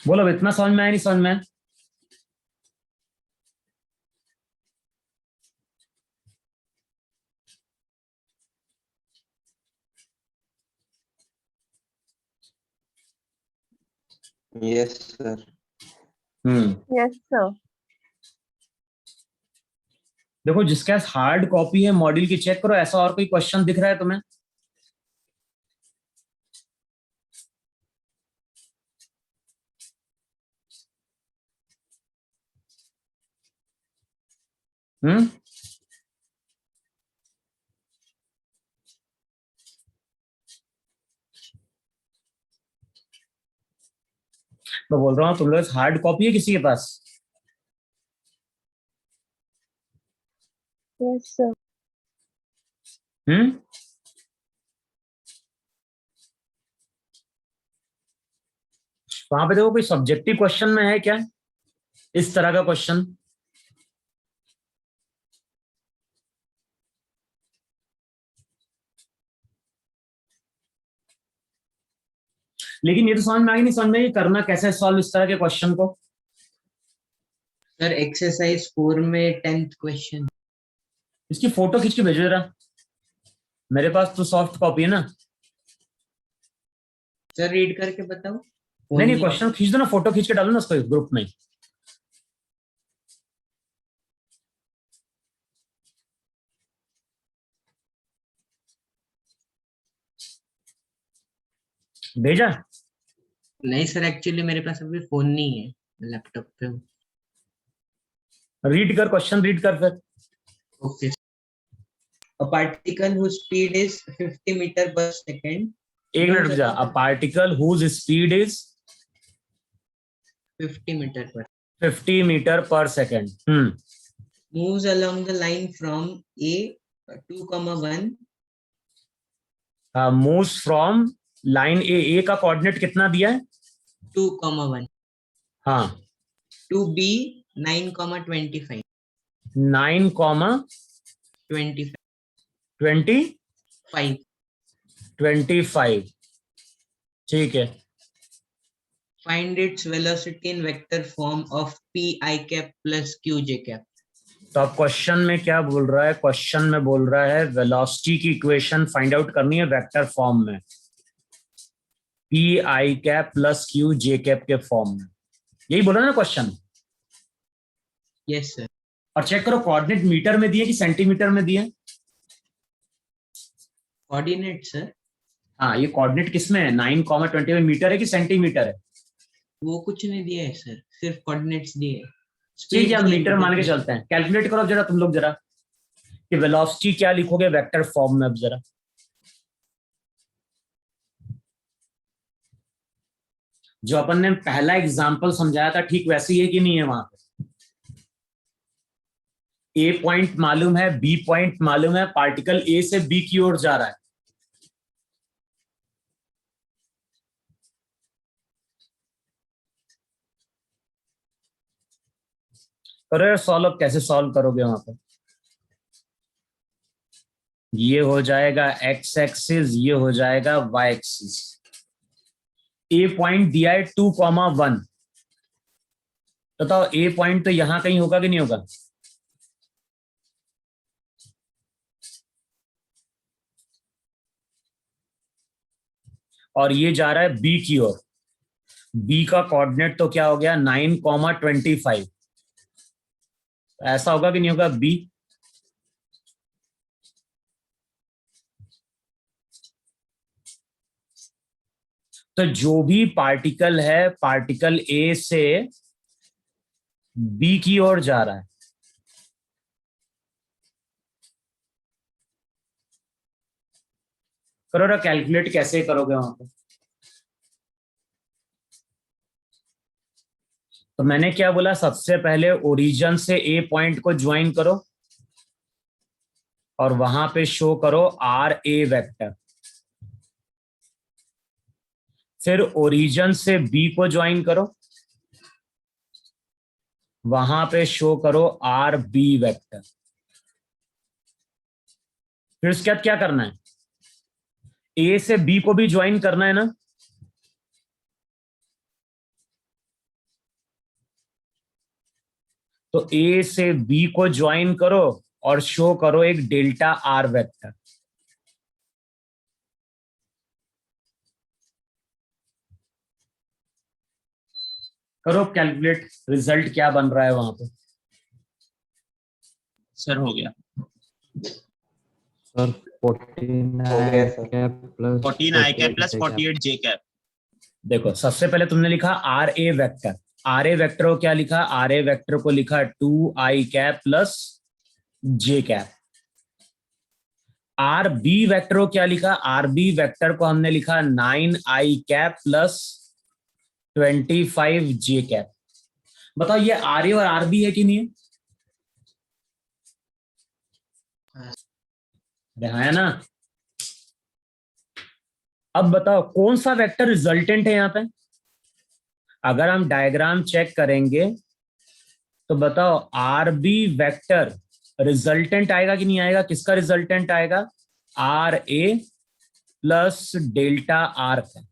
S3: बोलो अब इतना समझ में आया, नहीं समझ में आया?
S7: Yes, sir.
S6: Yes, sir.
S3: देखो जिसके पास हार्ड कॉपी है मॉड्यूल की चेक करो, ऐसा और कोई क्वेश्चन दिख रहा है तुम्हें? हम्म मैं बोल रहा हूँ तुम लोग हार्ड कॉपी है किसी के पास?
S6: Yes, sir.
S3: हम्म वहां पे देखो कोई सब्जेक्टिव क्वेश्चन में है क्या इस तरह का क्वेश्चन? लेकिन ये तो समझ में आ ही नहीं, समझ में ये करना कैसे सॉल्व इस तरह के क्वेश्चन को?
S1: सर एक्सरसाइज 4 में 10th क्वेश्चन।
S3: इसकी फोटो खींच के भेजो जरा, मेरे पास तो सॉफ्ट कॉपी है ना।
S1: सर रीड करके बताओ।
S3: नहीं नहीं, क्वेश्चन खींच दो ना, फोटो खींच के डालो ना उसको ग्रुप में। भेजा?
S1: नहीं सर, एक्चुअली मेरे पास अभी फोन नहीं है, मैं लैपटॉप पे हूँ।
S3: रीड कर, क्वेश्चन रीड कर फिर।
S1: Okay. A particle whose speed is 50 meter per second
S3: एक मिनट रुक जा। A particle whose speed is
S1: 50 meter per
S3: 50 metre per second
S1: moves along the line from A 2,1
S3: moves from line A का coordinate कितना दिया है?
S1: 2,1
S3: हाँ,
S1: to B 9,25
S3: 9,
S1: 25
S3: 25 ठीक है।
S1: find its velocity in vector form of P I cap plus Q j cap।
S3: तो अब question में क्या बोल रहा है? क्वेश्चन में बोल रहा है वेलोसिटी की इक्वेशन फाइंड आउट करनी है वेक्टर फॉर्म में, P I cap plus Q J cap के फॉर्म में। यही बोला ना क्वेश्चन?
S1: Yes sir.
S3: और चेक करो कोऑर्डिनेट मीटर में दिए कि सेंटीमीटर में दिए?
S1: Coordinate sir.
S3: हाँ, ये कोऑर्डिनेट किसमें है? 9,25 मीटर है कि सेंटीमीटर है?
S1: वो कुछ नहीं दिया है सर, सिर्फ कोऑर्डिनेट्स दिए हैं।
S3: ठीक है, हम मीटर मान के चलते हैं। कैलकुलेट करो जरा तुम लोग जरा कि वेलोसिटी क्या लिखोगे वेक्टर फॉर्म में। अब जरा जो अपन ने पहला एग्जांपल समझाया था ठीक वैसे ही है कि नहीं है? वहां पे ए पॉइंट मालूम है, बी पॉइंट मालूम है, पार्टिकल ए से बी की ओर जा रहा है। करो सॉल्व, कैसे सॉल्व करोगे वहां पर? ये हो जाएगा एक्स एक्सिस, ये हो जाएगा वाई एक्सिस। ए पॉइंट दिया है 2,1। बताओ ए पॉइंट तो यहां कहीं होगा कि नहीं होगा? और ये जा रहा है बी की ओर। बी का कोऑर्डिनेट तो क्या हो गया? 9,25। ऐसा होगा कि नहीं होगा? बी तो जो भी पार्टिकल है, पार्टिकल ए से बी की ओर जा रहा है, करो ना कैलकुलेट, कैसे करोगे वहां पे? तो मैंने क्या बोला, सबसे पहले ओरिजिन से ए पॉइंट को ज्वाइन करो और वहां पे शो करो आर ए वेक्टर। फिर ओरिजिन से बी को ज्वाइन करो, वहां पे शो करो आर बी वेक्टर। फिर उसके बाद क्या करना है, ए से बी को भी ज्वाइन करना है ना। तो ए से बी को ज्वाइन करो और शो करो एक डेल्टा आर वेक्टर। करो कैलकुलेट, रिजल्ट क्या बन रहा है वहां पे?
S8: सर हो गया।
S4: सर 14
S7: हो गया
S4: I
S7: sir.
S4: cap plus
S8: 14 I cap plus 48 J cap.
S3: देखो सबसे पहले तुमने लिखा R A vector, R A vector को क्या लिखा, आर ए वेक्टर को लिखा 2I cap plus J cap. R B vector को क्या लिखा, आर बी वेक्टर को हमने लिखा 9I cap plus 25 J cap. बताओ ये आर ए और आर बी है कि नहीं है? हाँ है ना। अब बताओ कौन सा वेक्टर रिजल्टेंट है यहां पे? अगर हम डायग्राम चेक करेंगे तो बताओ आर बी वेक्टर रिजल्टेंट आएगा कि नहीं आएगा? किसका रिजल्टेंट आएगा? R A plus delta R का।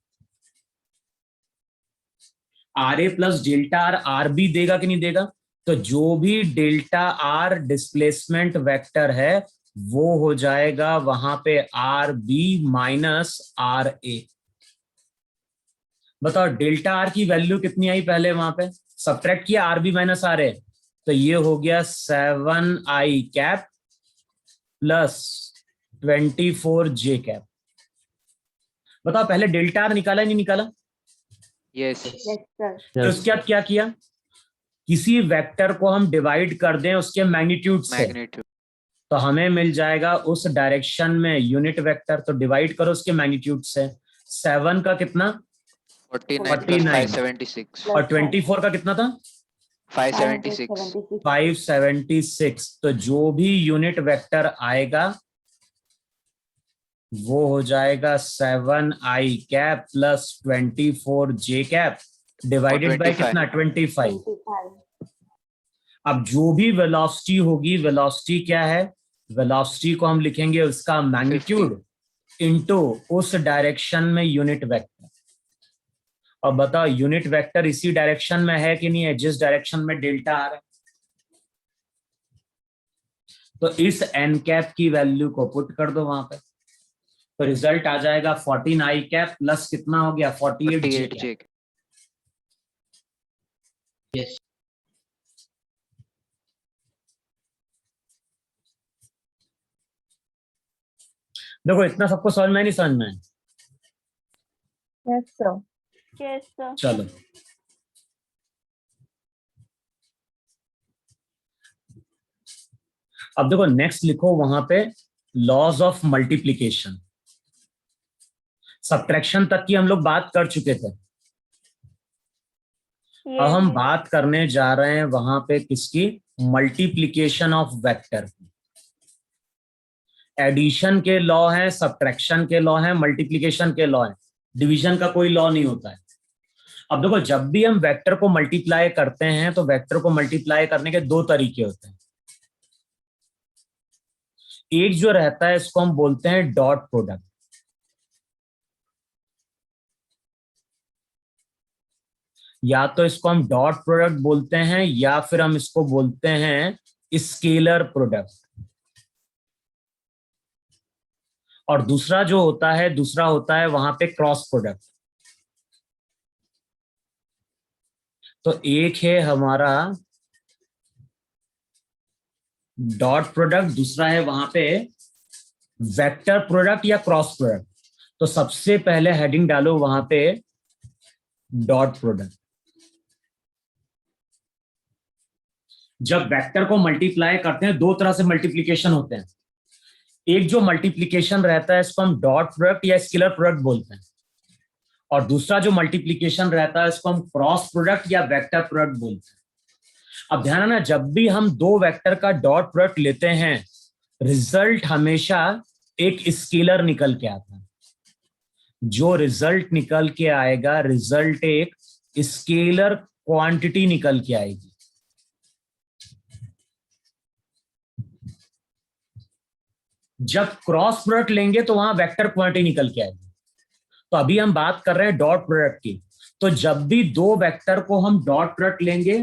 S3: R A plus delta R R B देगा कि नहीं देगा? तो जो भी डेल्टा आर डिस्प्लेसमेंट वेक्टर है वो हो जाएगा वहां पे आर बी माइनस आर ए। बताओ डेल्टा आर की वैल्यू कितनी आई पहले वहां पे? सब्ट्रैक्ट किया आर बी माइनस आर ए, तो ये हो गया 7I cap plus 24 J cap. बताओ पहले डेल्टा आर निकाला नहीं निकाला?
S5: Yes
S6: Yes, sir.
S3: तो उसके बाद क्या किया, किसी वेक्टर को हम डिवाइड कर दें उसके मैग्नीट्यूड से,
S5: मैग्नीट्यूड
S3: तो हमें मिल जाएगा उस डायरेक्शन में यूनिट वेक्टर। तो डिवाइड करो उसके मैग्नीट्यूड से। 7 का कितना?
S5: 49 प्लस
S3: 49
S5: 576
S3: और 24 का कितना था?
S5: 576
S3: 576। तो जो भी यूनिट वेक्टर आएगा वो हो जाएगा 7I cap plus 24 J cap divided bye
S5: 25।
S3: कितना? 25।
S6: 25.
S3: अब जो भी वेलोसिटी होगी, वेलोसिटी क्या है? वेलोसिटी को हम लिखेंगे उसका मैग्नीट्यूड इनटू उस डायरेक्शन में यूनिट वेक्टर। और बताओ यूनिट वेक्टर इसी डायरेक्शन में है कि नहीं है जिस डायरेक्शन में डेल्टा आ रहा है? तो इस एन कैप की वैल्यू को पुट कर दो वहां पे, तो रिजल्ट आ जाएगा 14I कैप प्लस कितना हो गया? 48 J कैप।
S5: J
S1: Yes.
S3: देखो इतना सबको समझ में नहीं समझ में?
S6: Yes, sir.
S9: Yes, sir.
S3: चलो अब देखो नेक्स्ट लिखो वहां पे लॉज ऑफ मल्टीप्लीकेशन। सब्ट्रैक्शन तक की हम लोग बात कर चुके थे। अब हम बात करने जा रहे हैं वहां पे किसकी? Multiplication of vector. एडिशन के लॉ है, सब्ट्रैक्शन के लॉ है, मल्टीप्लीकेशन के लॉ है, डिवीजन का कोई लॉ नहीं होता है। अब देखो जब भी हम वेक्टर को मल्टीप्लाई करते हैं तो वेक्टर को मल्टीप्लाई करने के दो तरीके होते हैं। एक जो रहता है इसको हम बोलते हैं डॉट प्रोडक्ट, या तो इसको हम डॉट प्रोडक्ट बोलते हैं या फिर हम इसको बोलते हैं स्केलर प्रोडक्ट। और दूसरा जो होता है, दूसरा होता है वहां पे क्रॉस प्रोडक्ट। तो एक है हमारा डॉट प्रोडक्ट, दूसरा है वहां पे वेक्टर प्रोडक्ट या क्रॉस प्रोडक्ट। तो सबसे पहले हेडिंग डालो वहां पे डॉट प्रोडक्ट। जब वेक्टर को मल्टीप्लाई करते हैं, दो तरह से मल्टीप्लीकेशन होते हैं। एक जो मल्टीप्लीकेशन रहता है इसको हम डॉट प्रोडक्ट या स्केलर प्रोडक्ट बोलते हैं, और दूसरा जो मल्टीप्लीकेशन रहता है इसको हम क्रॉस प्रोडक्ट या वेक्टर प्रोडक्ट बोलते हैं। अब ध्यान रखना, जब भी हम दो वेक्टर का डॉट प्रोडक्ट लेते हैं, रिजल्ट हमेशा एक स्केलर निकल के आता है। जो रिजल्ट निकल के आएगा, रिजल्ट एक स्केलर क्वांटिटी निकल के आएगी। जब क्रॉस प्रोडक्ट लेंगे तो वहां वेक्टर क्वांटिटी निकल के आएगी। तो अभी हम बात कर रहे हैं डॉट प्रोडक्ट की। तो जब भी दो वेक्टर को हम डॉट प्रोडक्ट लेंगे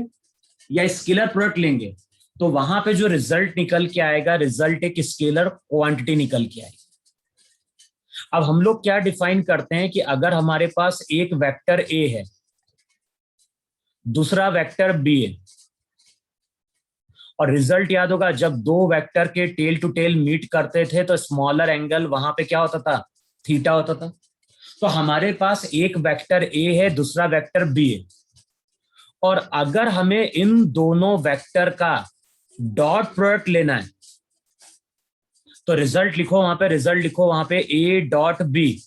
S3: या स्केलर प्रोडक्ट लेंगे, तो वहां पे जो रिजल्ट निकल के आएगा, रिजल्ट एक स्केलर क्वांटिटी निकल के आएगी। अब हम लोग क्या डिफाइन करते हैं कि अगर हमारे पास एक वेक्टर ए है, दूसरा वेक्टर बी है, और रिजल्ट याद होगा, जब दो वेक्टर के टेल टू टेल मीट करते थे तो स्मॉलर एंगल वहां पे क्या होता था, थीटा होता था। तो हमारे पास एक वेक्टर ए है, दूसरा वेक्टर बी है, और अगर हमें इन दोनों वेक्टर का डॉट प्रोडक्ट लेना है तो रिजल्ट लिखो वहां पे, रिजल्ट लिखो वहां पे ए डॉट बी।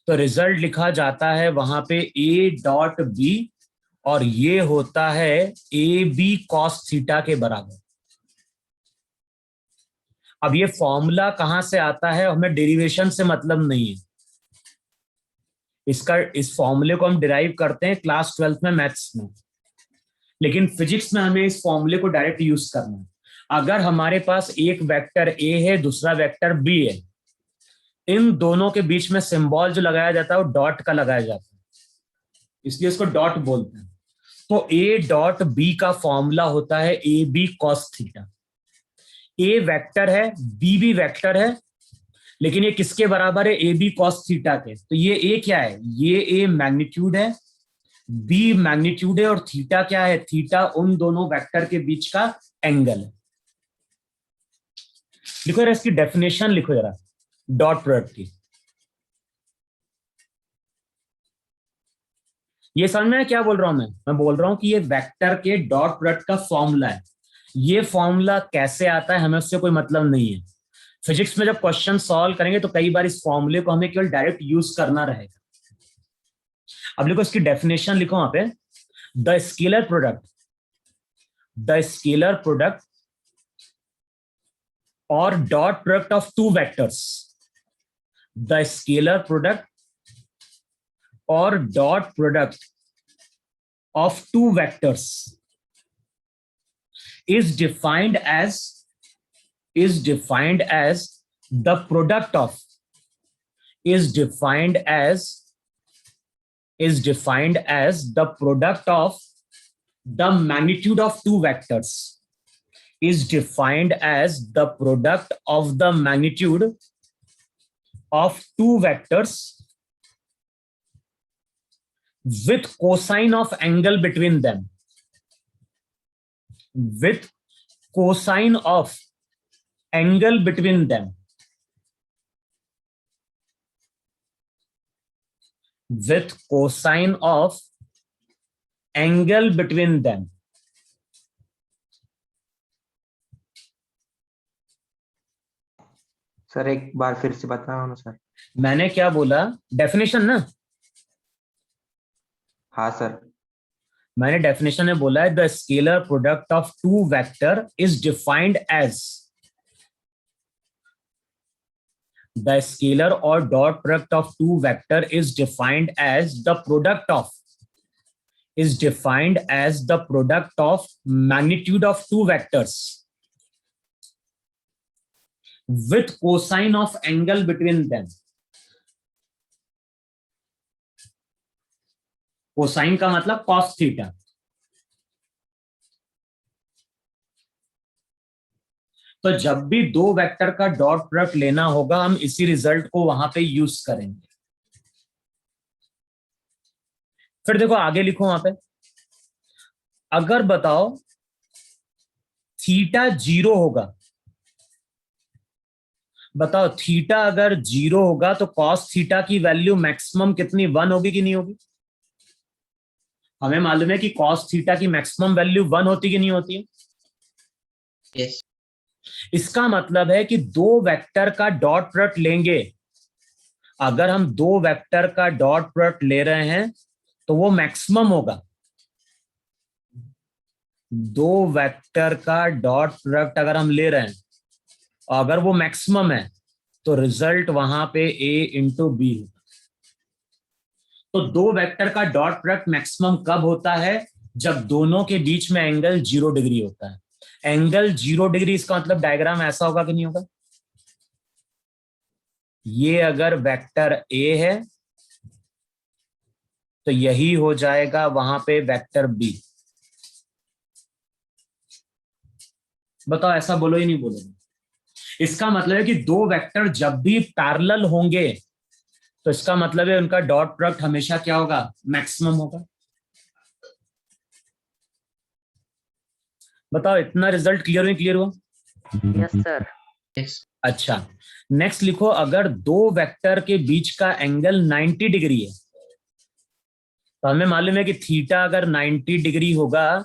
S3: तो रिजल्ट लिखा जाता है वहां पे ए डॉट बी, और ये होता है ए बी कॉस थीटा के बराबर। अब ये फॉर्मूला कहां से आता है, हमें डेरिवेशन से मतलब नहीं है। इस फॉर्मूले को हम डिराइव करते हैं क्लास 12th में मैथ्स में, लेकिन फिजिक्स में हमें इस फॉर्मूले को डायरेक्ट यूज करना है। अगर हमारे पास एक वेक्टर ए है, दूसरा वेक्टर बी है, इन दोनों के बीच में सिंबल जो लगाया जाता है वो डॉट का लगाया जाता है, इसलिए इसको डॉट बोलते हैं। तो ए डॉट बी का फॉर्मूला होता है A B cos theta. A vector है, बी भी वेक्टर है, लेकिन ये किसके बराबर है, ए बी कॉस थीटा के। तो ये ए क्या है, ये ए मैग्नीट्यूड है, बी मैग्नीट्यूड है, और थीटा क्या है, थीटा उन दोनों वेक्टर के बीच का एंगल है। लिखो जरा इसकी डेफिनेशन लिखो जरा डॉट प्रोडक्ट की। ये समझ में क्या बोल रहा हूं मैं बोल रहा हूं कि ये वेक्टर के डॉट प्रोडक्ट का फॉर्मूला है। ये फॉर्मूला कैसे आता है हमें उससे कोई मतलब नहीं है। फिजिक्स में जब क्वेश्चन सॉल्व करेंगे तो कई बार इस फॉर्मूले को हमें केवल डायरेक्ट यूज करना रहेगा। अब लिखो इसकी डेफिनेशन लिखो वहां पे, the scalar product or dot product of two vectors, the scalar product or dot product of two vectors is defined as the product of the product of the magnitude of two vectors, is defined as the product of the magnitude of two vectors with cosine of angle between them, with cosine of angle between them, with cosine of angle between them।
S7: Sir एक बार फिर से बताओ ना sir.
S3: मैंने क्या बोला, definition ना?
S7: हाँ सर।
S3: मैंने डेफिनेशन में बोला है the scalar product of two vector is defined as, the scalar or dot product of two vector is defined as the product of, is defined as the product of magnitude of two vectors with cosine of angle between them। Cosine का मतलब cos theta. तो जब भी दो vector का dot product लेना होगा हम इसी रिजल्ट को वहां पे यूज करेंगे। फिर देखो आगे लिखो वहां पे, अगर बताओ थीटा 0 होगा बताओ थीटा अगर 0 होगा तो कॉस थीटा की वैल्यू मैक्सिमम कितनी 1 होगी कि नहीं होगी? हमें मालूम है कि कॉस थीटा की मैक्सिमम वैल्यू 1 होती कि नहीं होती है?
S1: Yes.
S3: इसका मतलब है कि दो वेक्टर का डॉट प्रोडक्ट लेंगे, अगर हम दो वेक्टर का डॉट प्रोडक्ट ले रहे हैं तो वो मैक्सिमम होगा। दो वेक्टर का डॉट प्रोडक्ट अगर हम ले रहे हैं और अगर वो मैक्सिमम है तो रिजल्ट वहां पे a इंटू बी होगा। तो दो वेक्टर का डॉट प्रोडक्ट मैक्सिमम कब होता है? जब दोनों के बीच में एंगल 0 डिग्री होता है। एंगल 0 डिग्री, इसका मतलब डायग्राम ऐसा होगा कि नहीं होगा? ये अगर वेक्टर a है तो यही हो जाएगा वहां पे वेक्टर b। बताओ ऐसा बोलो ही नहीं बोलोगे? इसका मतलब है कि दो वेक्टर जब भी पैरेलल होंगे तो इसका मतलब है उनका डॉट प्रोडक्ट हमेशा क्या होगा? मैक्सिमम होगा। बताओ इतना रिजल्ट क्लियर हुआ? क्लियर हुआ?
S4: Yes sir.
S1: Yes.
S3: अच्छा, नेक्स्ट लिखो, अगर दो वेक्टर के बीच का एंगल 90 डिग्री है तो हमें मालूम है कि थीटा अगर 90 डिग्री होगा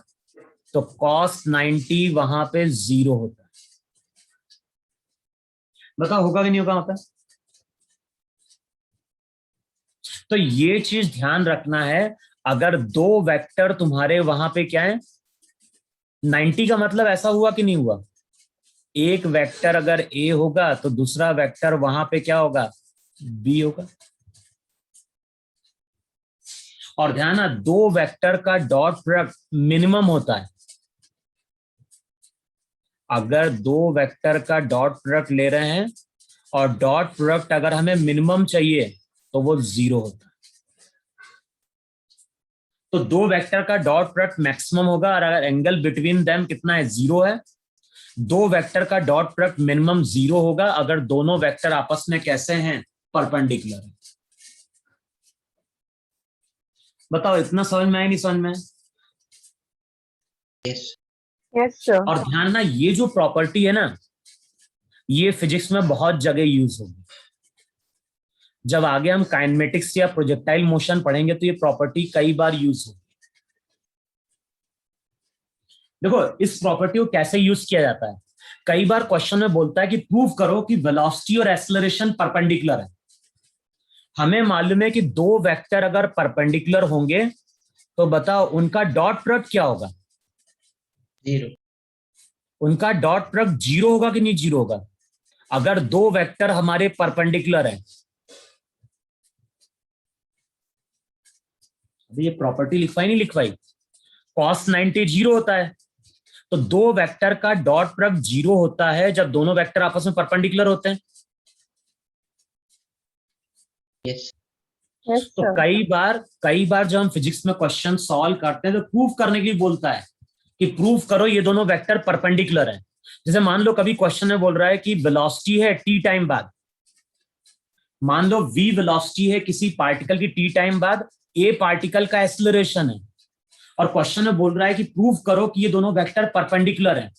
S3: तो कॉस 90 वहां पे 0 होता है। बताओ होगा कि नहीं होगा वहां पे? तो ये चीज ध्यान रखना है, अगर दो वेक्टर तुम्हारे वहां पे क्या है 90 का मतलब ऐसा हुआ कि नहीं हुआ? एक वेक्टर अगर a होगा तो दूसरा वेक्टर वहां पे क्या होगा? b होगा। और ध्यान है, दो वेक्टर का डॉट प्रोडक्ट मिनिमम होता है। अगर दो वेक्टर का डॉट प्रोडक्ट ले रहे हैं और डॉट प्रोडक्ट अगर हमें मिनिमम चाहिए तो वो 0 होता है। तो दो वेक्टर का डॉट प्रोडक्ट मैक्सिमम होगा और अगर एंगल बिटवीन देम कितना है? 0 है। दो वेक्टर का डॉट प्रोडक्ट मिनिमम 0 होगा अगर दोनों वेक्टर आपस में कैसे हैं? परपेंडिकुलर है। बताओ इतना समझ में आया नहीं समझ में आया?
S1: Yes.
S6: Yes, sir.
S3: और ध्यान ना, ये जो प्रॉपर्टी है ना, ये फिजिक्स में बहुत जगह यूज होगी। जब आगे हम काइनेमेटिक्स या प्रोजेक्टाइल मोशन पढ़ेंगे तो ये प्रॉपर्टी कई बार यूज होगी। देखो इस प्रॉपर्टी को कैसे यूज किया जाता है, कई बार क्वेश्चन में बोलता है कि प्रूव करो कि वेलोसिटी और एक्सेलरेशन परपेंडिकुलर है। हमें मालूम है कि दो वेक्टर अगर परपेंडिकुलर होंगे तो बताओ उनका डॉट प्रोडक्ट क्या होगा?
S1: 0.
S3: उनका डॉट प्रोडक्ट 0 होगा कि नहीं 0 होगा? अगर दो वेक्टर हमारे परपेंडिकुलर हैं, अभी ये प्रॉपर्टी लिखवाई नहीं लिखवाई? cos 90 0 होता है, तो दो वेक्टर का डॉट प्रोडक्ट 0 होता है जब दोनों वेक्टर आपस में परपेंडिकुलर होते हैं।
S1: Yes.
S6: Yes,
S3: तो
S6: sir.
S3: कई बार जब हम फिजिक्स में क्वेश्चन सॉल्व करते हैं तो प्रूव करने के लिए बोलता है कि प्रूव करो ये दोनों वेक्टर परपेंडिकुलर हैं। जैसे मान लो कभी क्वेश्चन में बोल रहा है कि वेलोसिटी है t टाइम बाद, मान लो v वेलोसिटी है किसी पार्टिकल की t टाइम बाद, a पार्टिकल का एक्सेलरेशन है, और क्वेश्चन में बोल रहा है कि प्रूव करो कि ये दोनों वेक्टर परपेंडिकुलर हैं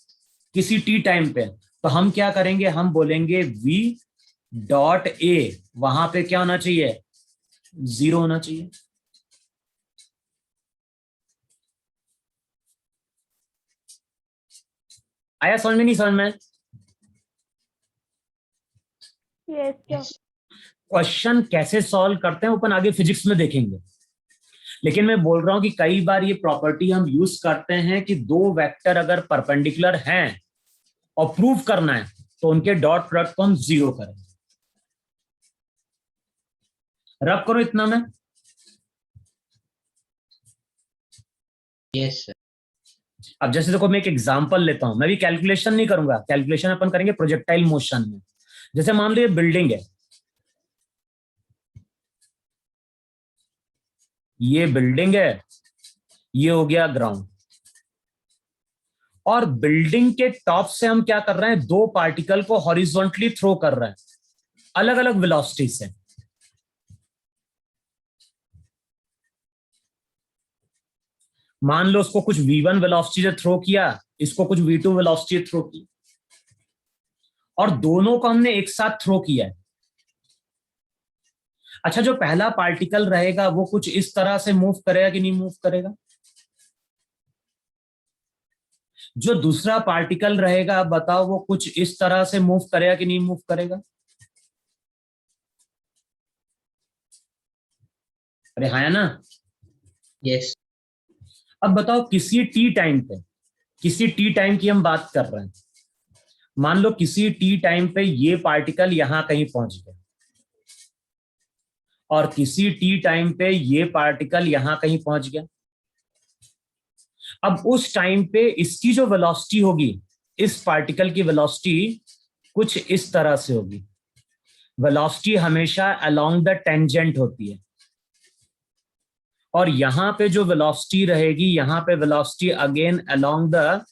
S3: किसी t टाइम पे। तो हम क्या करेंगे? हम बोलेंगे v डॉट a वहां पे क्या होना चाहिए? 0 होना चाहिए। आया समझ में नहीं समझ में?
S6: Yes, sir.
S3: क्वेश्चन कैसे सॉल्व करते हैं अपन आगे फिजिक्स में देखेंगे, लेकिन मैं बोल रहा हूं कि कई बार ये प्रॉपर्टी हम यूज करते हैं कि दो वेक्टर अगर परपेंडिकुलर हैं और प्रूव करना है तो उनके डॉट प्रोडक्ट को हम 0 करेंगे। रब करो इतना में।
S1: Yes, sir.
S3: अब जैसे देखो मैं एक एग्जांपल लेता हूं, मैं भी कैलकुलेशन नहीं करूंगा, कैलकुलेशन अपन करेंगे प्रोजेक्टाइल मोशन में। जैसे मान लो ये बिल्डिंग है, ये बिल्डिंग है, ये हो गया ग्राउंड, और बिल्डिंग के टॉप से हम क्या कर रहे हैं? दो पार्टिकल को हॉरिजॉन्टली थ्रो कर रहे हैं अलग अलग वेलोसिटी से। मान लो उसको कुछ v1 वेलोसिटी से थ्रो किया, इसको कुछ v2 वेलोसिटी से थ्रो की, और दोनों को हमने एक साथ थ्रो किया है। अच्छा, जो पहला पार्टिकल रहेगा वो कुछ इस तरह से मूव करेगा कि नहीं मूव करेगा? जो दूसरा पार्टिकल रहेगा बताओ वो कुछ इस तरह से मूव करेगा कि नहीं मूव करेगा? अरे हाँ, है ना?
S1: Yes.
S3: अब बताओ किसी टी टाइम पे, किसी टी टाइम की हम बात कर रहे हैं, मान लो किसी टी टाइम पे ये पार्टिकल यहां कहीं पहुंच गया और किसी टी टाइम पे ये पार्टिकल यहां कहीं पहुंच गया। अब उस टाइम पे इसकी जो वेलोसिटी होगी, इस पार्टिकल की वेलोसिटी कुछ इस तरह से होगी। वेलोसिटी हमेशा अलोंग द टेंजेंट होती है और यहां पे जो वेलोसिटी रहेगी, यहां पे velocity again along the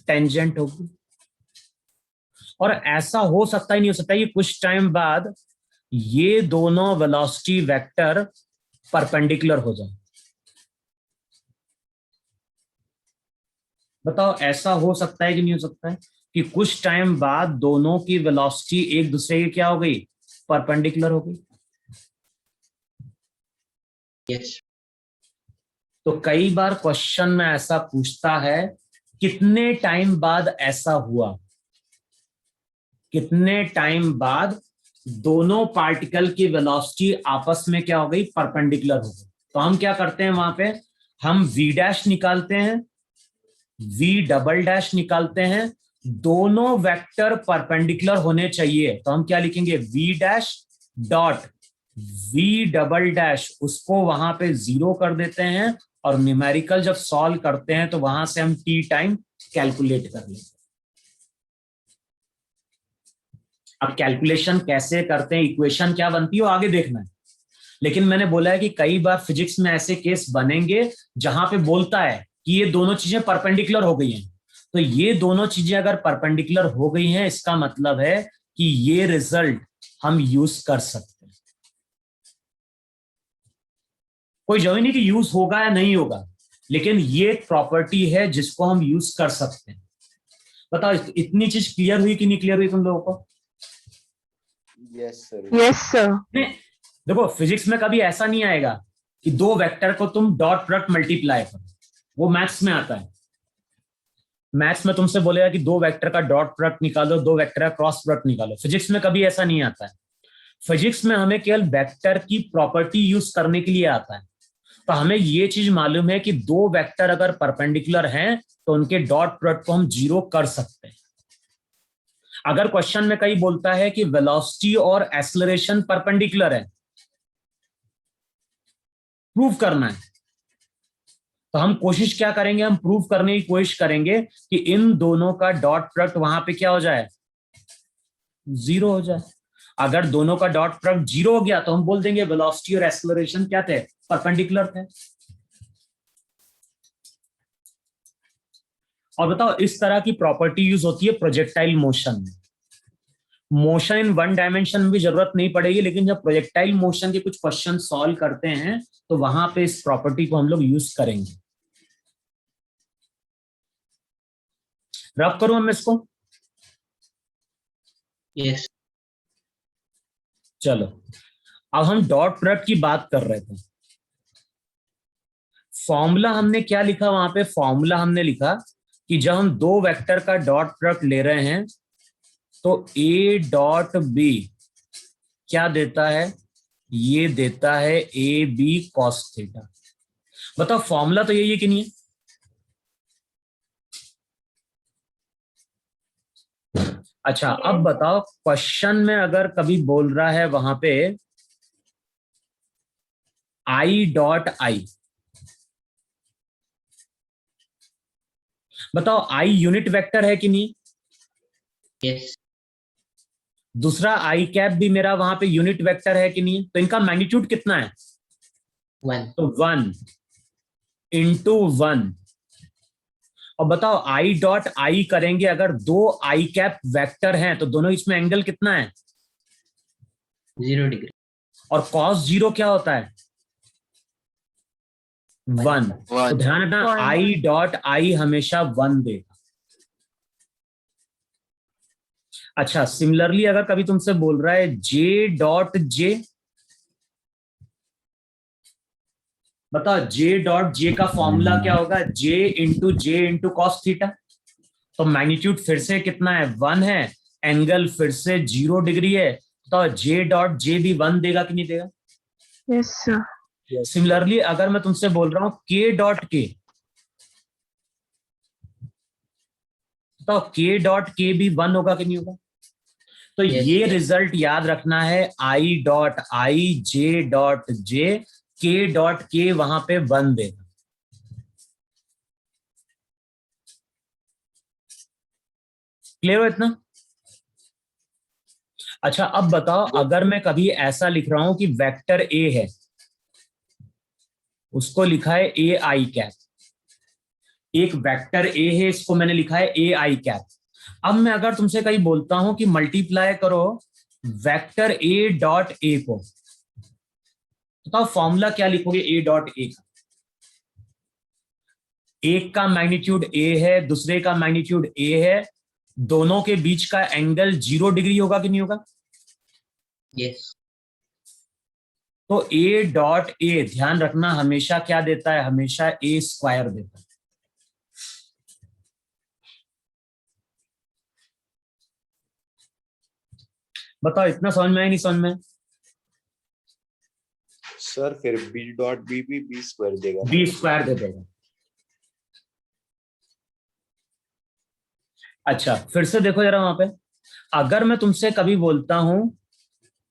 S3: tangent होगी। और ऐसा हो सकता ही नहीं हो सकता कि कुछ टाइम बाद ये दोनों वेलोसिटी वेक्टर परपेंडिकुलर हो जाए। बताओ ऐसा हो सकता है कि नहीं हो सकता है कि कुछ टाइम बाद दोनों की वेलोसिटी एक दूसरे की क्या हो गई? परपेंडिकुलर हो गई।
S1: Yes.
S3: तो कई बार क्वेश्चन में ऐसा पूछता है कितने टाइम बाद ऐसा हुआ, कितने टाइम बाद दोनों पार्टिकल की वेलोसिटी आपस में क्या हो गई? परपेंडिकुलर हो गई। तो हम क्या करते हैं वहां पे, हम v डैश निकालते हैं, v डबल डैश निकालते हैं, दोनों वेक्टर परपेंडिकुलर होने चाहिए। तो हम क्या लिखेंगे? v dash dot v double dash, उसको वहां पे 0 कर देते हैं और न्यूमेरिकल जब सॉल्व करते हैं तो वहां से हम टी टाइम कैलकुलेट कर लेते हैं। अब कैलकुलेशन कैसे करते हैं, इक्वेशन क्या बनती है वो आगे देखना है, लेकिन मैंने बोला है कि कई बार फिजिक्स में ऐसे केस बनेंगे जहां पे बोलता है कि ये दोनों चीजें परपेंडिकुलर हो गई हैं। तो ये दोनों चीजें अगर परपेंडिकुलर हो गई हैं, इसका मतलब है कि ये रिजल्ट हम यूज कर सकते हैं। कोई जरूरी नहीं कि यूज होगा या नहीं होगा, लेकिन ये एक प्रॉपर्टी है जिसको हम यूज कर सकते हैं। बताओ इतनी चीज क्लियर हुई कि नहीं क्लियर हुई तुम लोगों को?
S2: Yes, sir.
S6: Yes, sir.
S3: देखो फिजिक्स में कभी ऐसा नहीं आएगा कि दो वेक्टर को तुम डॉट प्रोडक्ट मल्टीप्लाई करो, वो मैथ्स में आता है। मैथ्स में तुमसे बोलेगा कि दो वेक्टर का डॉट प्रोडक्ट निकालो, दो वेक्टर का क्रॉस प्रोडक्ट निकालो। फिजिक्स में कभी ऐसा नहीं आता है। फिजिक्स में हमें केवल वेक्टर की प्रॉपर्टी यूज करने के लिए आता है। तो हमें ये चीज मालूम है कि दो वेक्टर अगर परपेंडिकुलर हैं तो उनके डॉट प्रोडक्ट को हम 0 कर सकते हैं। अगर क्वेश्चन में कहीं बोलता है कि वेलोसिटी और एक्सेलरेशन परपेंडिकुलर है, प्रूव करना है, तो हम कोशिश क्या करेंगे? हम प्रूव करने की कोशिश करेंगे कि इन दोनों का डॉट प्रोडक्ट वहां पे क्या हो जाए? 0 हो जाए। अगर दोनों का डॉट प्रोडक्ट 0 हो गया तो हम बोल देंगे वेलोसिटी और एक्सेलरेशन क्या थे? परपेंडिकुलर थे। और बताओ इस तरह की प्रॉपर्टी यूज होती है प्रोजेक्टाइल मोशन में। मोशन इन वन डायमेंशन में भी जरूरत नहीं पड़ेगी, लेकिन जब प्रोजेक्टाइल मोशन के कुछ क्वेश्चन सॉल्व करते हैं तो वहां पे इस प्रॉपर्टी को हम लोग यूज करेंगे। रब करूं हम इसको?
S1: Yes.
S3: चलो, अब हम डॉट प्रोडक्ट की बात कर रहे थे। फॉर्मूला हमने क्या लिखा वहां पे? फॉर्मूला हमने लिखा कि जब हम दो वेक्टर का डॉट प्रोडक्ट ले रहे हैं तो ए डॉट बी क्या देता है? ये देता है ए बी कॉस थीटा। बताओ फॉर्मूला तो यही है कि नहीं है? अच्छा, अब बताओ क्वेश्चन में अगर कभी बोल रहा है वहां पे आई डॉट आई, बताओ आई यूनिट वेक्टर है कि नहीं?
S1: Yes.
S3: दूसरा आई कैप भी मेरा वहां पे यूनिट वेक्टर है कि नहीं? तो इनका मैग्नीट्यूड कितना है?
S1: 1.
S3: तो 1 इंटू 1। और बताओ आई डॉट आई करेंगे, अगर दो आई कैप वेक्टर हैं तो दोनों इसमें एंगल कितना है?
S1: 0 degree.
S3: और cos 0 क्या होता है? 1। तो ध्यान रखना आई डॉट आई हमेशा 1 देगा। अच्छा, सिमिलरली अगर कभी तुमसे बोल रहा है जे डॉट जे, बताओ जे डॉट जे का फॉर्मूला क्या होगा? J into cos theta. तो मैग्नीट्यूड फिर से कितना है? 1 है, एंगल फिर से 0 डिग्री है, तो जे डॉट जे भी 1 देगा कि नहीं देगा?
S6: Yes, sir.
S3: सिमिलरली अगर मैं तुमसे बोल रहा हूं के डॉट के, तो के डॉट के भी 1 होगा कि नहीं होगा? तो
S1: Yes,
S3: ये
S1: yes.
S3: रिजल्ट याद रखना है, I dot I, J dot J, के डॉट के वहां पे 1 देगा। क्लियर हो इतना? अच्छा, अब बताओ, अगर मैं कभी ऐसा लिख रहा हूं कि वेक्टर ए है, उसको लिखा है ए आई कैप, एक वेक्टर ए है, इसको मैंने लिखा है ए आई कैप। अब मैं अगर तुमसे कहीं बोलता हूं कि मल्टीप्लाई करो वेक्टर ए डॉट ए को, बताओ फॉर्मूला क्या लिखोगे ए डॉट ए का? एक का मैग्नीट्यूड ए है, दूसरे का मैग्नीट्यूड ए है, दोनों के बीच का एंगल 0 डिग्री होगा कि नहीं होगा?
S1: Yes.
S3: तो ए डॉट ए, ध्यान रखना, हमेशा क्या देता है? हमेशा ए स्क्वायर देता है। बताओ इतना समझ में है नहीं समझ में?
S2: सर फिर बी डॉट बी भी बी स्क्वायर देगा।
S3: बी स्क्वायर दे देगा। अच्छा, फिर से देखो जरा वहां पे, अगर मैं तुमसे कभी बोलता हूं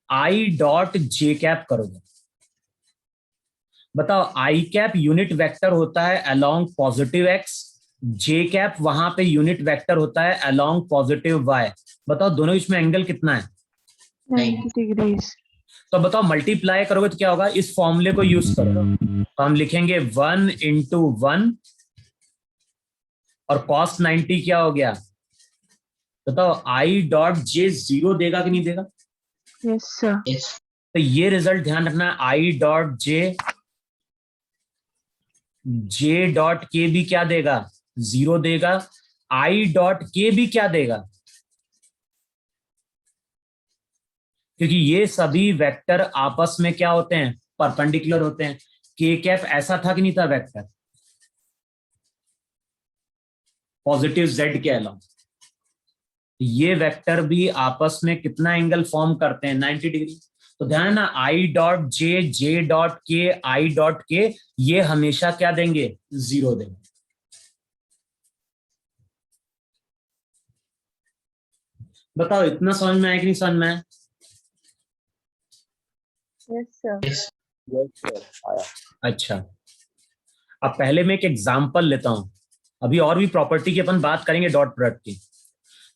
S3: आई डॉट जे कैप करोगे, बताओ आई कैप यूनिट वेक्टर होता है अलोंग पॉजिटिव एक्स, जे कैप वहां पे यूनिट वेक्टर होता है अलोंग पॉजिटिव वाई। बताओ दोनों इसमें एंगल कितना है?
S6: 90 degrees.
S3: तो बताओ मल्टीप्लाई करोगे तो क्या होगा? इस फॉर्मूले को यूज करो, तो हम लिखेंगे 1 इंटू 1 और कॉस 90 क्या हो गया? बताओ आई डॉट जे 0 देगा कि नहीं देगा?
S6: Yes, sir.
S1: Yes.
S3: तो ये रिजल्ट ध्यान रखना है, I dot J, J dot के भी क्या देगा? 0 देगा। आई डॉट के भी क्या देगा? क्योंकि ये सभी वेक्टर आपस में क्या होते हैं? परपेंडिकुलर होते हैं। के कैप ऐसा था कि नहीं था वेक्टर? पॉजिटिव जेड के अलावा ये वेक्टर भी आपस में कितना एंगल फॉर्म करते हैं? 90 डिग्री। तो ध्यान है ना, I dot J, J dot के, आई डॉट के, ये हमेशा क्या देंगे? 0 देंगे। बताओ इतना समझ में आया कि नहीं समझ में आया?
S6: Yes, sir.
S1: Yes.
S2: Yes sir आया।
S3: अच्छा, अब पहले मैं एक एग्जांपल लेता हूं, अभी और भी प्रॉपर्टी की अपन बात करेंगे डॉट प्रोडक्ट की।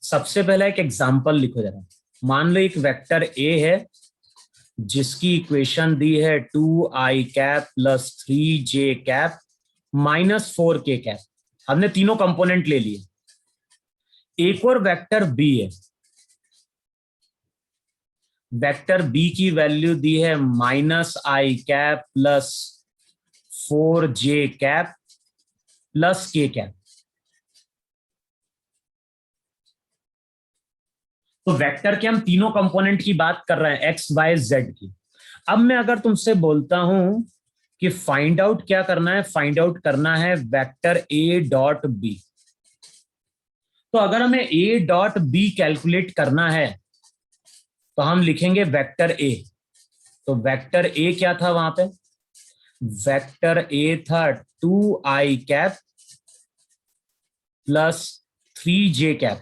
S3: सबसे पहले एक एग्जांपल लिखो जरा। मान लो एक वेक्टर ए है जिसकी इक्वेशन दी है 2i cap plus 3j cap minus 4k cap. हमने तीनों कंपोनेंट ले लिए। एक और वेक्टर बी है, वेक्टर बी की वैल्यू दी है minus I cap plus 4j cap plus k cap. तो वेक्टर के हम तीनों कंपोनेंट की बात कर रहे हैं, एक्स वाई जेड की। अब मैं अगर तुमसे बोलता हूं कि फाइंड आउट क्या करना है? फाइंड आउट करना है वेक्टर ए डॉट बी। तो अगर हमें ए डॉट बी कैलकुलेट करना है तो हम लिखेंगे वेक्टर ए। तो वेक्टर ए क्या था वहां पे? वेक्टर ए था 2i cap plus 3j cap.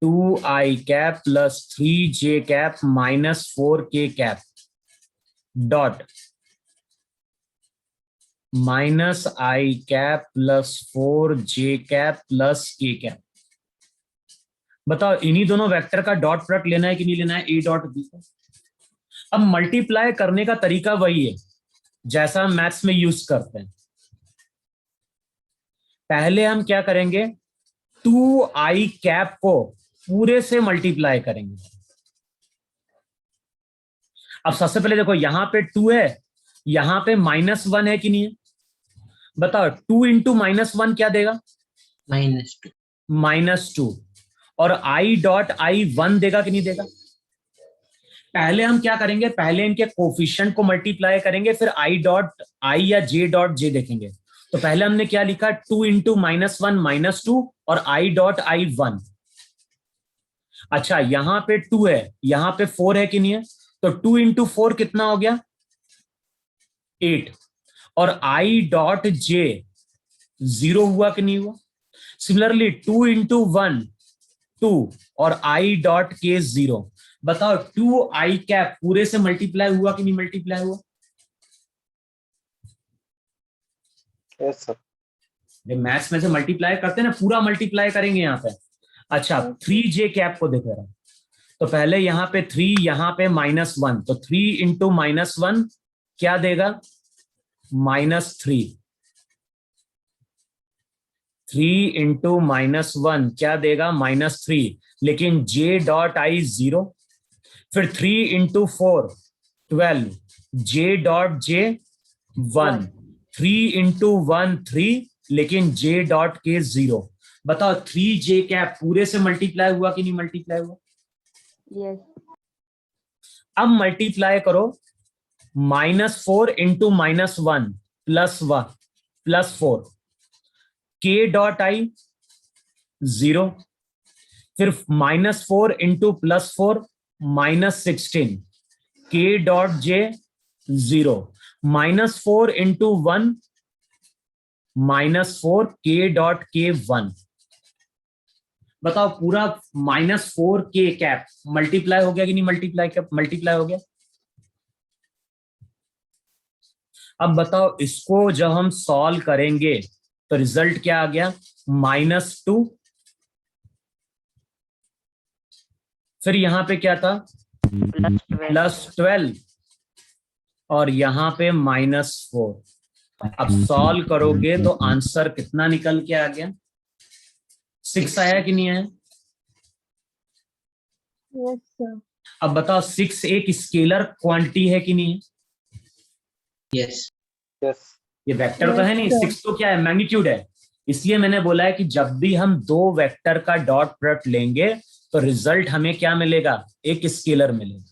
S3: Two I cap plus 3j cap minus 4k cap dot minus I cap plus 4j cap plus k cap. बताओ इन्हीं दोनों वेक्टर का डॉट प्रोडक्ट लेना है कि नहीं लेना है? ए डॉट बी का। अब मल्टीप्लाई करने का तरीका वही है जैसा हम मैथ्स में यूज करते हैं। पहले हम क्या करेंगे? 2i कैप को पूरे से मल्टीप्लाई करेंगे। अब सबसे पहले देखो, यहां पे 2 है, यहां पे -1 है कि नहीं है? बताओ 2 इंटू -1 क्या देगा?
S1: -2.
S3: -2 और आई डॉट आई 1 देगा कि नहीं देगा? पहले हम क्या करेंगे, पहले इनके कोफिशिएंट को मल्टीप्लाई करेंगे, फिर आई डॉट आई या जे डॉट जे देखेंगे। तो पहले हमने क्या लिखा, 2 इंटू -1 -2 और आई डॉट आई 1। अच्छा, यहां पे 2 है, यहां पे 4 है कि नहीं है? तो 2 इंटू 4 कितना हो गया? 8 और आई डॉट जे 0 हुआ कि नहीं हुआ? सिमिलरली 2 इंटू 1 2 और आई डॉट के 0। बताओ 2 आई कैप पूरे से मल्टीप्लाई हुआ कि नहीं मल्टीप्लाई हुआ?
S2: Yes sir.
S3: मैथ्स में से मल्टीप्लाई करते हैं ना, पूरा मल्टीप्लाई करेंगे यहाँ पे। अच्छा, 3 जे कैप को देखो, तो पहले यहाँ पे 3, यहाँ पे -1, तो 3 इंटू -1 क्या देगा? -3। 3 इंटू -1 क्या देगा? -3, लेकिन जे डॉट आई 0। फिर 3 into 4 12, J dot J 1। 3 into 1 3, लेकिन जे डॉट के 0। बताओ 3 जे कैप पूरे से मल्टीप्लाई हुआ कि नहीं मल्टीप्लाई हुआ?
S6: Yes.
S3: अब मल्टीप्लाई करो, -4 इंटू -1 +4, के डॉट आई 0। फिर -4 इंटू +4 -16, के डॉट जे 0। -4 इंटू 1 -4, के डॉट के 1। बताओ पूरा -4 के कैप मल्टीप्लाई हो गया कि नहीं मल्टीप्लाई हो गया? अब बताओ इसको जब हम सॉल्व करेंगे तो रिजल्ट क्या आ गया? -2। फिर यहां पे क्या था? +12 और यहां पे -4। अब सॉल्व करोगे तो आंसर कितना निकल के आ गया? 6 आया कि नहीं आया?
S6: Yes, sir.
S3: अब बताओ 6 एक स्केलर क्वांटिटी है कि नहीं है?
S1: Yes.
S2: यस
S3: ये वेक्टर तो है नहीं,
S6: Yes, sir.
S3: 6 तो क्या है? मैग्नीट्यूड है। इसलिए मैंने बोला है कि जब भी हम दो वेक्टर का डॉट प्रोडक्ट लेंगे तो रिजल्ट हमें क्या मिलेगा? एक स्केलर मिलेगा।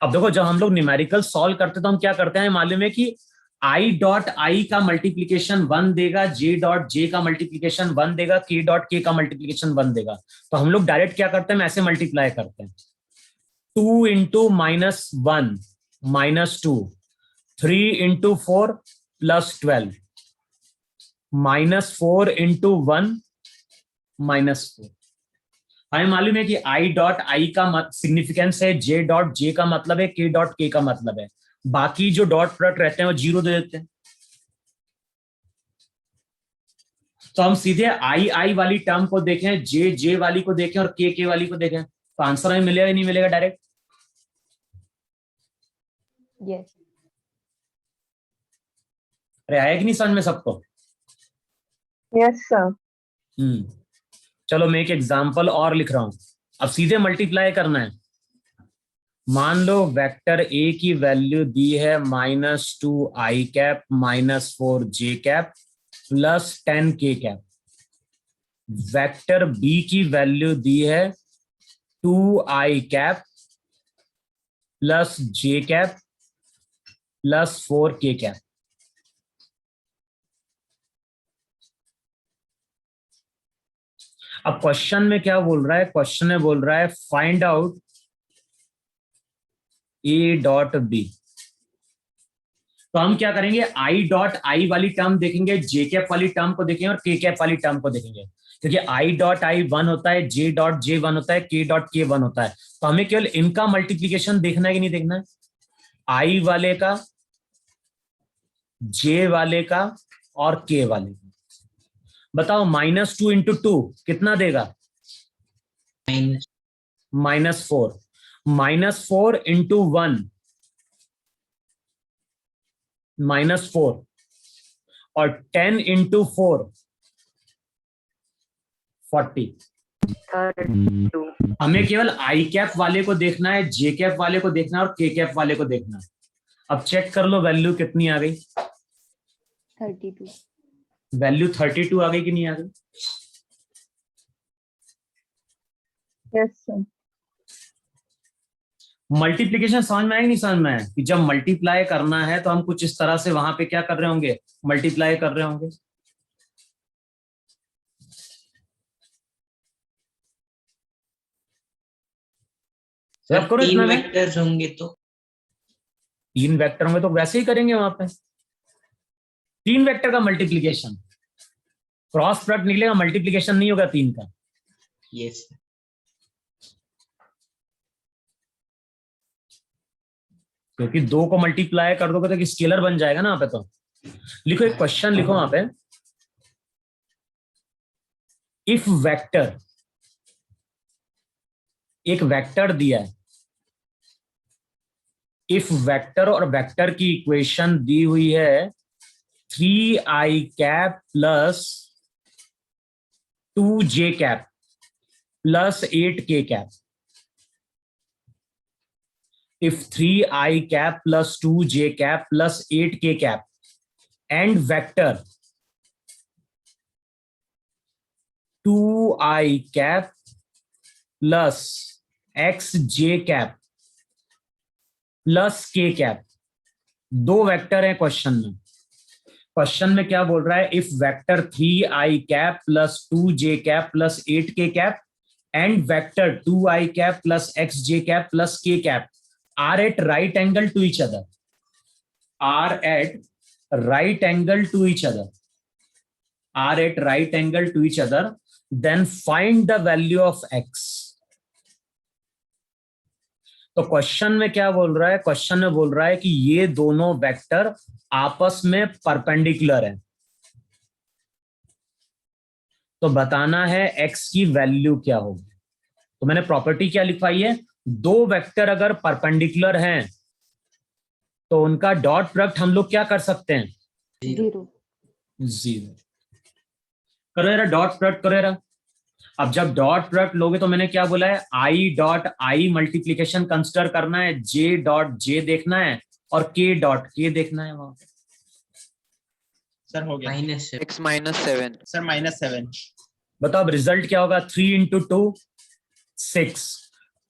S3: अब देखो जब हम लोग न्यूमेरिकल सॉल्व करते तो हम क्या करते हैं, मालूम है कि आई डॉट आई का मल्टीप्लीकेशन 1 देगा, जे डॉट जे का मल्टीप्लीकेशन 1 देगा, के डॉट के का मल्टीप्लीकेशन 1 देगा। तो हम लोग डायरेक्ट क्या करते हैं, ऐसे मल्टीप्लाई करते हैं। 2 इंटू -1 -2, 3 इंटू 4 +12, -4 इंटू 1 -4। हमें मालूम है कि आई डॉट आई का सिग्निफिकेंस है, जे डॉट जे का मतलब है, के डॉट के का मतलब है। बाकी जो डॉट प्रोडक्ट रहते हैं वो 0 दे देते हैं। तो हम सीधे आई आई वाली टर्म को देखें, जे जे वाली को देखें और के वाली को देखें, तो आंसर हमें मिलेगा या नहीं मिलेगा डायरेक्ट?
S6: Yes.
S3: अरे आया कि नहीं समझ में सबको?
S6: Yes, sir.
S3: चलो मैं एक एग्जांपल और लिख रहा हूं। अब सीधे मल्टीप्लाई करना है। मान लो वेक्टर ए की वैल्यू दी है -2 आई कैप -4 जे कैप +10 के कैप। वेक्टर बी की वैल्यू दी है 2 आई कैप +जे कैप +4 के कैप। अब क्वेश्चन में क्या बोल रहा है? क्वेश्चन में बोल रहा है find out A dot B. तो हम क्या करेंगे, आई डॉट आई वाली टर्म देखेंगे, जे कैप वाली टर्म को देखेंगे और के कैप वाली टर्म को देखेंगे। क्योंकि आई डॉट आई 1 होता है, जे डॉट जे 1 होता है, के डॉट के 1 होता है। तो हमें केवल इनका मल्टीप्लीकेशन देखना है कि नहीं देखना है? आई वाले का, जे वाले का और के वाले का। बताओ -2 इंटू 2 कितना देगा?
S1: Minus.
S3: -4। -4 इंटू 1 -4 और 10 इंटू 4 40। हमें केवल आई कैप वाले को देखना है, जे कैप वाले को देखना है और के कैप वाले को देखना है। अब चेक कर लो वैल्यू कितनी आ गई।
S6: 32.
S3: वैल्यू 32 आ गई कि नहीं आ गई?
S6: Yes, sir.
S3: मल्टीप्लीकेशन समझ में आया कि नहीं समझ में आया कि जब मल्टीप्लाई करना है तो हम कुछ इस तरह से वहां पे क्या कर रहे होंगे, मल्टीप्लाई कर रहे होंगे।
S1: सर
S3: अब करो
S1: 3
S3: इतना में।
S1: वेक्टर्स होंगे तो
S3: 3 वेक्टर होंगे तो वैसे ही करेंगे वहां पे। 3 वेक्टर का मल्टीप्लीकेशन, क्रॉस प्रोडक्ट निकलेगा, मल्टीप्लीकेशन नहीं होगा 3 का।
S1: यस
S3: क्योंकि 2 को मल्टीप्लाई कर दोगे तो स्केलर बन जाएगा ना वहां पे। तो लिखो, एक क्वेश्चन लिखो वहां पे, इफ वेक्टर, एक वेक्टर दिया है, इफ वेक्टर और वेक्टर की इक्वेशन दी हुई है 3i cap plus 2j cap plus 8k cap. if 3i cap plus 2j cap plus 8k cap and vector 2i cap plus xj cap plus k cap, 2 vector है question में। Question में क्या बोल रहा है, if vector 3i cap plus 2j cap plus 8k cap and vector 2i cap plus xj cap plus k cap are at right angle to each other, are at right angle to each other, are at right angle to each other, then find the value of x। तो question में क्या बोल रहा है, question में बोल रहा है कि ये दोनों वेक्टर आपस में परपेंडिकुलर है, तो बताना है x की वैल्यू क्या होगी। तो मैंने प्रॉपर्टी क्या लिखवाई है, 2 वेक्टर अगर परपेंडिकुलर हैं तो उनका डॉट प्रोडक्ट हम लोग क्या कर सकते हैं,
S6: 0.
S3: 0। करो यार डॉट प्रोडक्ट, करो यार। अब जब डॉट प्रोडक्ट लोगे तो मैंने क्या बोला है, I dot I multiplication consider करना है, जे डॉट जे देखना है और के डॉट के देखना है वहां पे।
S8: सर हो गया।
S5: x -7
S8: sir -7।
S3: बताओ अब रिजल्ट क्या होगा, 3 into 2 6,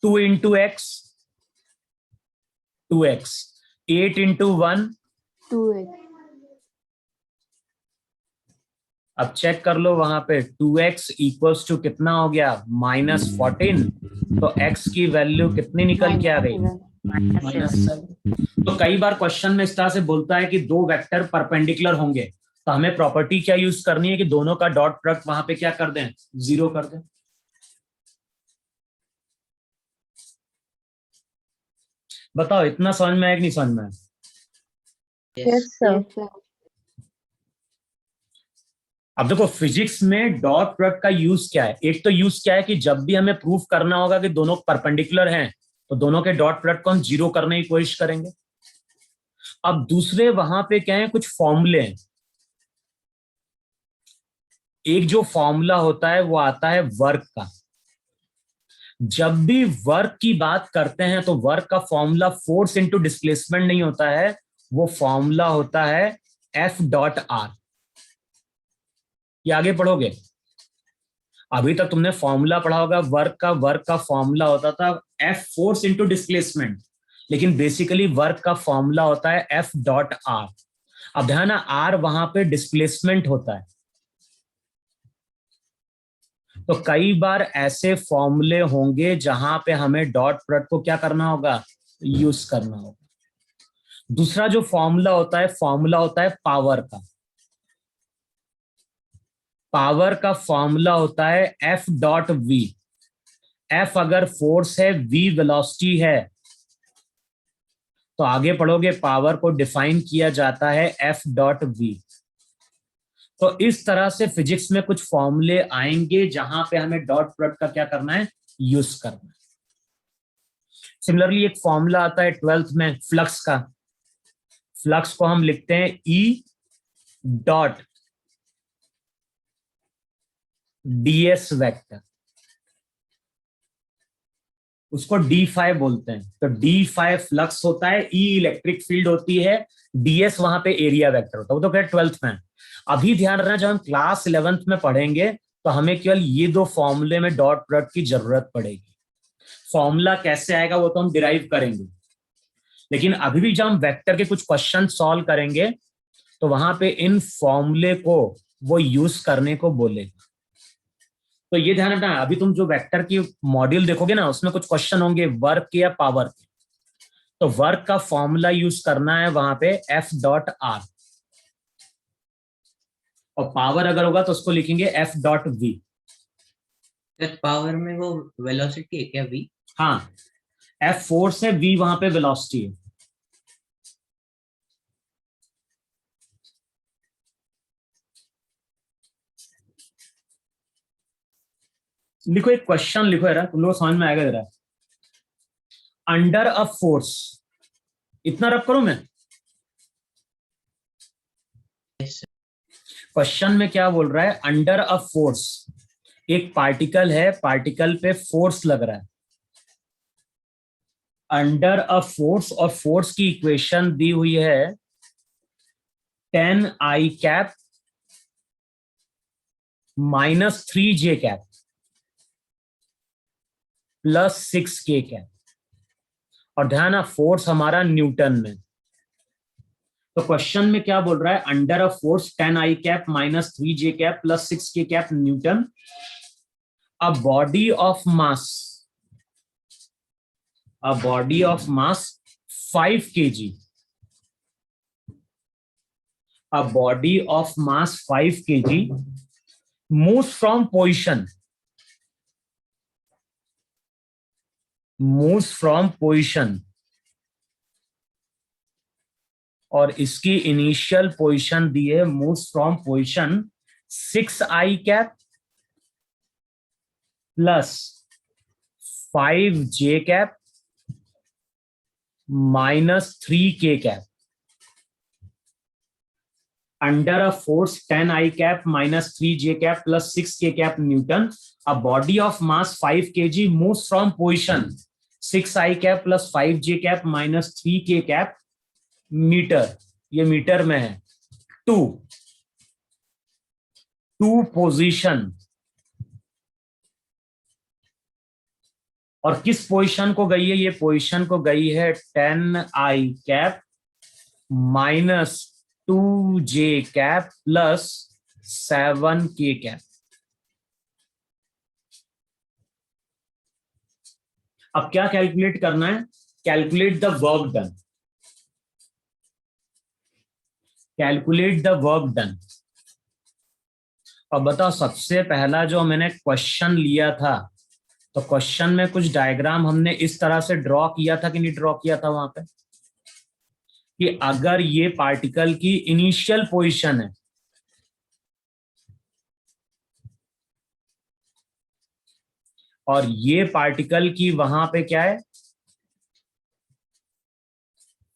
S3: 2 into x 2x, 8 into 1।
S6: 2x.
S3: अब चेक कर लो वहां पे, 2x इक्वल्स टू कितना हो गया, -14। तो x की वैल्यू कितनी निकल के आ गई, -7। तो कई बार क्वेश्चन में इस तरह से बोलता है कि 2 वेक्टर परपेंडिकुलर होंगे, तो हमें प्रॉपर्टी क्या यूज करनी है कि दोनों का डॉट प्रोडक्ट वहां पे क्या कर दें, 0 कर दें। बताओ इतना समझ में आया कि नहीं समझ में आया?
S6: Yes, sir. Yes, sir.
S3: अब देखो फिजिक्स में डॉट प्रोडक्ट का यूज क्या है, एक तो यूज क्या है कि जब भी हमें प्रूफ करना होगा कि दोनों परपेंडिकुलर हैं तो दोनों के डॉट प्रोडक्ट को हम 0 करने की कोशिश करेंगे। अब दूसरे वहां पे क्या है, कुछ फॉर्मूले हैं। एक जो फॉर्मूला होता है वो आता है वर्क का। जब भी वर्क की बात करते हैं तो वर्क का फॉर्मूला फोर्स इंटू डिस्प्लेसमेंट नहीं होता है, वो फॉर्मूला होता है F डॉट आर। ये आगे पढ़ोगे, अभी तक तुमने फॉर्मूला पढ़ा होगा वर्क का फॉर्मूला होता था F फोर्स इंटू डिस्प्लेसमेंट, लेकिन बेसिकली वर्क का फॉर्मूला होता है F डॉट आर। अब ध्यान है, आर वहां पे डिस्प्लेसमेंट होता है। तो कई बार ऐसे फॉर्मूले होंगे जहां पे हमें डॉट प्रोडक्ट को क्या करना होगा, यूज करना होगा। दूसरा जो फॉर्मूला होता है, फॉर्मूला होता है पावर का। पावर का फॉर्मूला होता है F डॉट V। F अगर फोर्स है, V वेलोसिटी है, तो आगे पढ़ोगे पावर को डिफाइन किया जाता है F डॉट V। तो इस तरह से फिजिक्स में कुछ फॉर्मूले आएंगे जहां पे हमें डॉट प्रोडक्ट का क्या करना है, यूज करना है। सिमिलरली एक फॉर्मूला आता है 12th में फ्लक्स का। फ्लक्स को हम लिखते हैं E डॉट ds वेक्टर, उसको d5 बोलते हैं। तो d5 फ्लक्स होता है, E इलेक्ट्रिक फील्ड होती है, ds वहां पे एरिया वेक्टर होता है। वो तो खैर 12th में। अभी ध्यान रखना, जब हम क्लास 11th में पढ़ेंगे तो हमें केवल ये दो फॉर्मूले में डॉट प्रोडक्ट की जरूरत पड़ेगी। फॉर्मूला कैसे आएगा वो तो हम डिराइव करेंगे, लेकिन अभी भी जब हम वेक्टर के कुछ क्वेश्चन सॉल्व करेंगे तो वहां पे इन फॉर्मूले को वो यूज करने को बोलेगा। तो ये ध्यान रखना, अभी तुम जो वेक्टर की मॉड्यूल देखोगे ना, उसमें कुछ क्वेश्चन होंगे वर्क के या पावर के, तो वर्क का फॉर्मूला यूज करना है वहां पे F.R, और पावर अगर होगा तो उसको लिखेंगे F.V।
S1: सर पावर में वो वेलोसिटी है क्या, v?
S3: हाँ, F फोर्स है, V वहां पे वेलोसिटी है। लिखो, एक क्वेश्चन लिखो यार, तुम लोग समझ में आएगा जरा। अंडर अ फोर्स, इतना रब करूं मैं? क्वेश्चन में क्या बोल रहा है? अंडर अ फोर्स, एक पार्टिकल है, पार्टिकल पे फोर्स लग रहा है। अंडर अ फोर्स, और फोर्स की इक्वेशन दी हुई है 10I cap minus 3J cap plus 6K cap. और ध्यान, फोर्स हमारा न्यूटन में। तो क्वेश्चन में क्या बोल रहा है? Under a force 10I cap minus 3J cap plus 6K cap Newton, a body of mass 5 kg, a body of mass 5 kg moves from position, और इसकी इनिशियल पोजीशन दी है moves from position 6I cap plus 5J cap minus 3K cap. Under a force 10I cap minus 3J cap plus 6K cap Newton, a body of mass 5 kg moves from position 6I cap plus 5J cap minus 3K cap metre, ये metre में है, to position. और किस position को गई है? ये position को गई है 10I cap minus 2J cap plus 7K cap. अब क्या कैलकुलेट करना है? Calculate the work done, calculate the work done. और बताओ, सबसे पहला जो मैंने क्वेश्चन लिया था, तो क्वेश्चन में कुछ डायग्राम हमने इस तरह से ड्रॉ किया था कि नहीं ड्रॉ किया था वहां पे, कि अगर ये पार्टिकल की इनिशियल पोजीशन है, और ये पार्टिकल की वहां पे क्या है?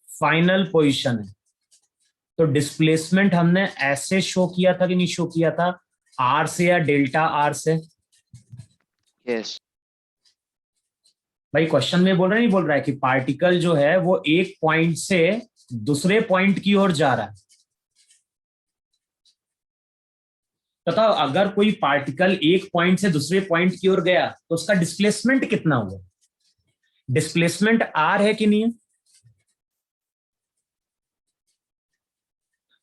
S3: फाइनल पोजीशन है, तो डिस्प्लेसमेंट हमने ऐसे शो किया था कि नहीं शो किया था? R से या डेल्टा R से?
S5: यस
S3: भाई क्वेश्चन में बोल रहा है, नहीं बोल रहा है कि पार्टिकल जो है वो एक पॉइंट से दूसरे पॉइंट की ओर जा रहा है। बताओ, अगर कोई पार्टिकल एक पॉइंट से दूसरे पॉइंट की ओर गया तो उसका डिस्प्लेसमेंट कितना हुआ? डिस्प्लेसमेंट R है कि नहीं है?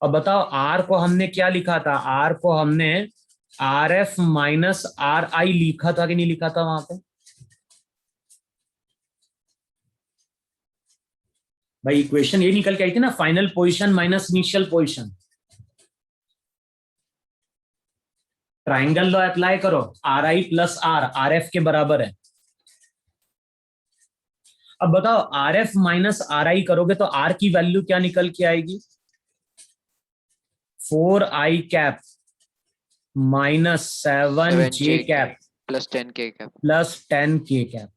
S3: और बताओ, R को हमने क्या लिखा था? R को हमने RF माइनस RI लिखा था कि नहीं लिखा था वहां पे? भाई इक्वेशन ये निकल के आई थी ना, final position minus initial position. Triangle law apply करो, RI प्लस R RF के बराबर है। अब बताओ, RF माइनस RI करोगे तो R की वैल्यू क्या निकल के आएगी? 4I cap minus 7J cap
S5: plus 10K cap
S3: plus 10K cap.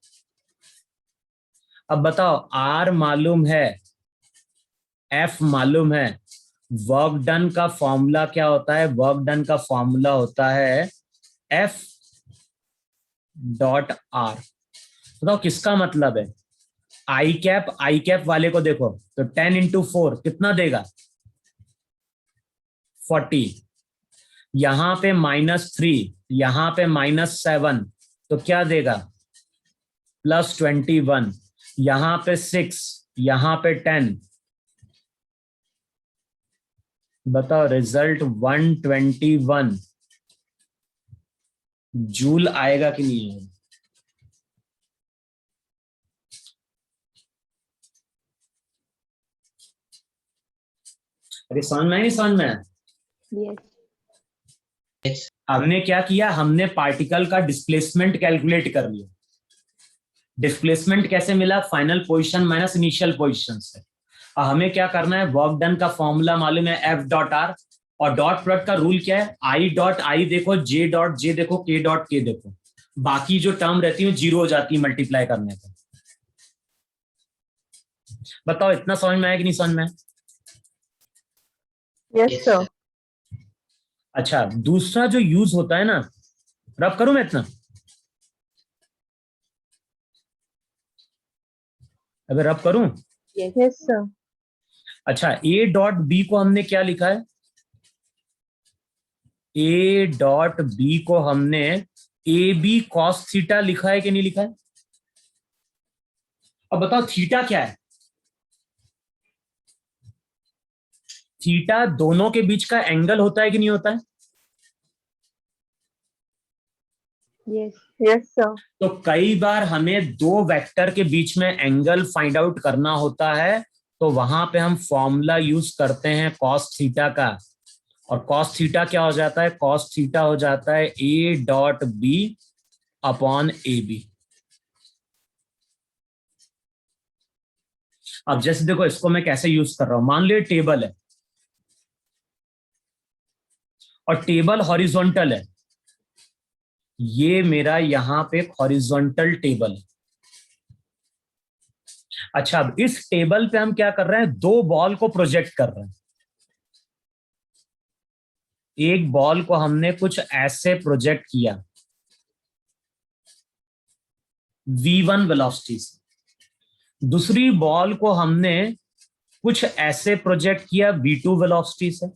S3: अब बताओ, R मालूम है, F मालूम है, वर्क डन का फॉर्मूला क्या होता है? वर्क डन का फॉर्मूला होता है F डॉट R। बताओ किसका मतलब है? आई कैप वाले को देखो तो 10 into 4 कितना देगा? 40। यहाँ पे -3, यहाँ पे -7, तो क्या देगा? +21, यहाँ पे 6, यहाँ पे 10। बताओ रिजल्ट 121 जूल आएगा कि नहीं आएगा? अरे समझ में है, नहीं समझ में है?
S6: Yes.
S1: Yes.
S3: हमने क्या किया? हमने पार्टिकल का डिस्प्लेसमेंट कैलकुलेट कर लिया। डिस्प्लेसमेंट कैसे मिला? Final position minus initial position से। और हमें क्या करना है? वर्क डन का फॉर्मूला मालूम है, F.R, और डॉट प्रोडक्ट का रूल क्या है? I.I देखो, J.J देखो, K.K देखो, बाकी जो टर्म रहती है जीरो हो जाती है मल्टीप्लाई करने पर। बताओ इतना समझ में आया कि नहीं समझ में आया?
S6: Yes,
S1: Yes,
S6: sir.
S1: sir.
S3: अच्छा, दूसरा जो यूज होता है ना, रब करूं मैं इतना? अगर रब करूं?
S6: Yes, sir.
S3: अच्छा, A.B को हमने क्या लिखा है? A.B को हमने AB cos थीटा लिखा है कि नहीं लिखा है? अब बताओ थीटा क्या है? थीटा दोनों के बीच का एंगल होता है कि नहीं होता है?
S6: Yes. Yes, sir.
S3: तो कई बार हमें दो वेक्टर के बीच में एंगल फाइंड आउट करना होता है, तो वहां पे हम फॉर्मूला यूज करते हैं कॉस थीटा का। और कॉस थीटा क्या हो जाता है? कॉस थीटा हो जाता है A.B अपॉन AB। अब जैसे देखो इसको मैं कैसे यूज कर रहा हूं। मान लो टेबल है और टेबल हॉरिजॉन्टल है, ये मेरा यहां पे हॉरिजॉन्टल टेबल है। अच्छा, अब इस टेबल पे हम क्या कर रहे हैं? दो बॉल को प्रोजेक्ट कर रहे हैं। एक बॉल को हमने कुछ ऐसे प्रोजेक्ट किया v1 वेलोसिटी से, दूसरी बॉल को हमने कुछ ऐसे प्रोजेक्ट किया v2 वेलोसिटी से।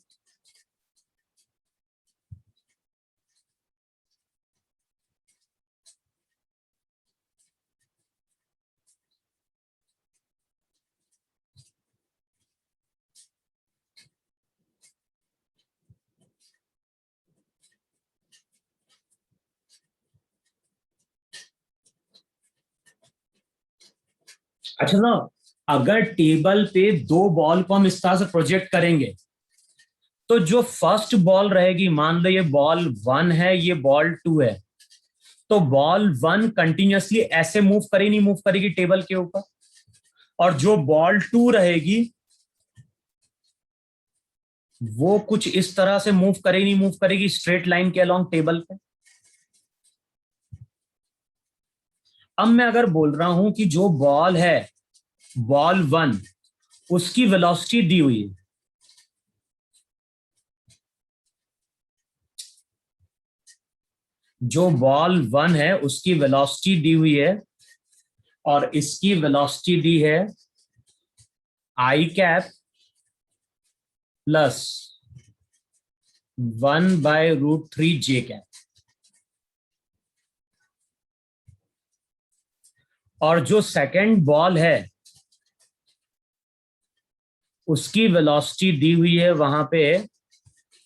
S3: अच्छा ना, अगर टेबल पे दो बॉल को हम इस तरह से प्रोजेक्ट करेंगे, तो जो फर्स्ट बॉल रहेगी, मान लो ये बॉल 1 है, ये बॉल 2 है, तो बॉल 1 कंटिन्यूअसली ऐसे मूव करेगी, नहीं मूव करेगी टेबल के ऊपर। और जो बॉल 2 रहेगी वो कुछ इस तरह से मूव करेगी, नहीं मूव करेगी स्ट्रेट लाइन के अलोंग टेबल पे। अब मैं अगर बोल रहा हूं कि जो बॉल है, बॉल 1, उसकी वेलोसिटी दी हुई है, जो बॉल 1 है उसकी वेलोसिटी दी हुई है, और इसकी वेलोसिटी दी है I cap plus 1/√3 J cap. और जो सेकंड बॉल है उसकी वेलोसिटी दी हुई है वहां पे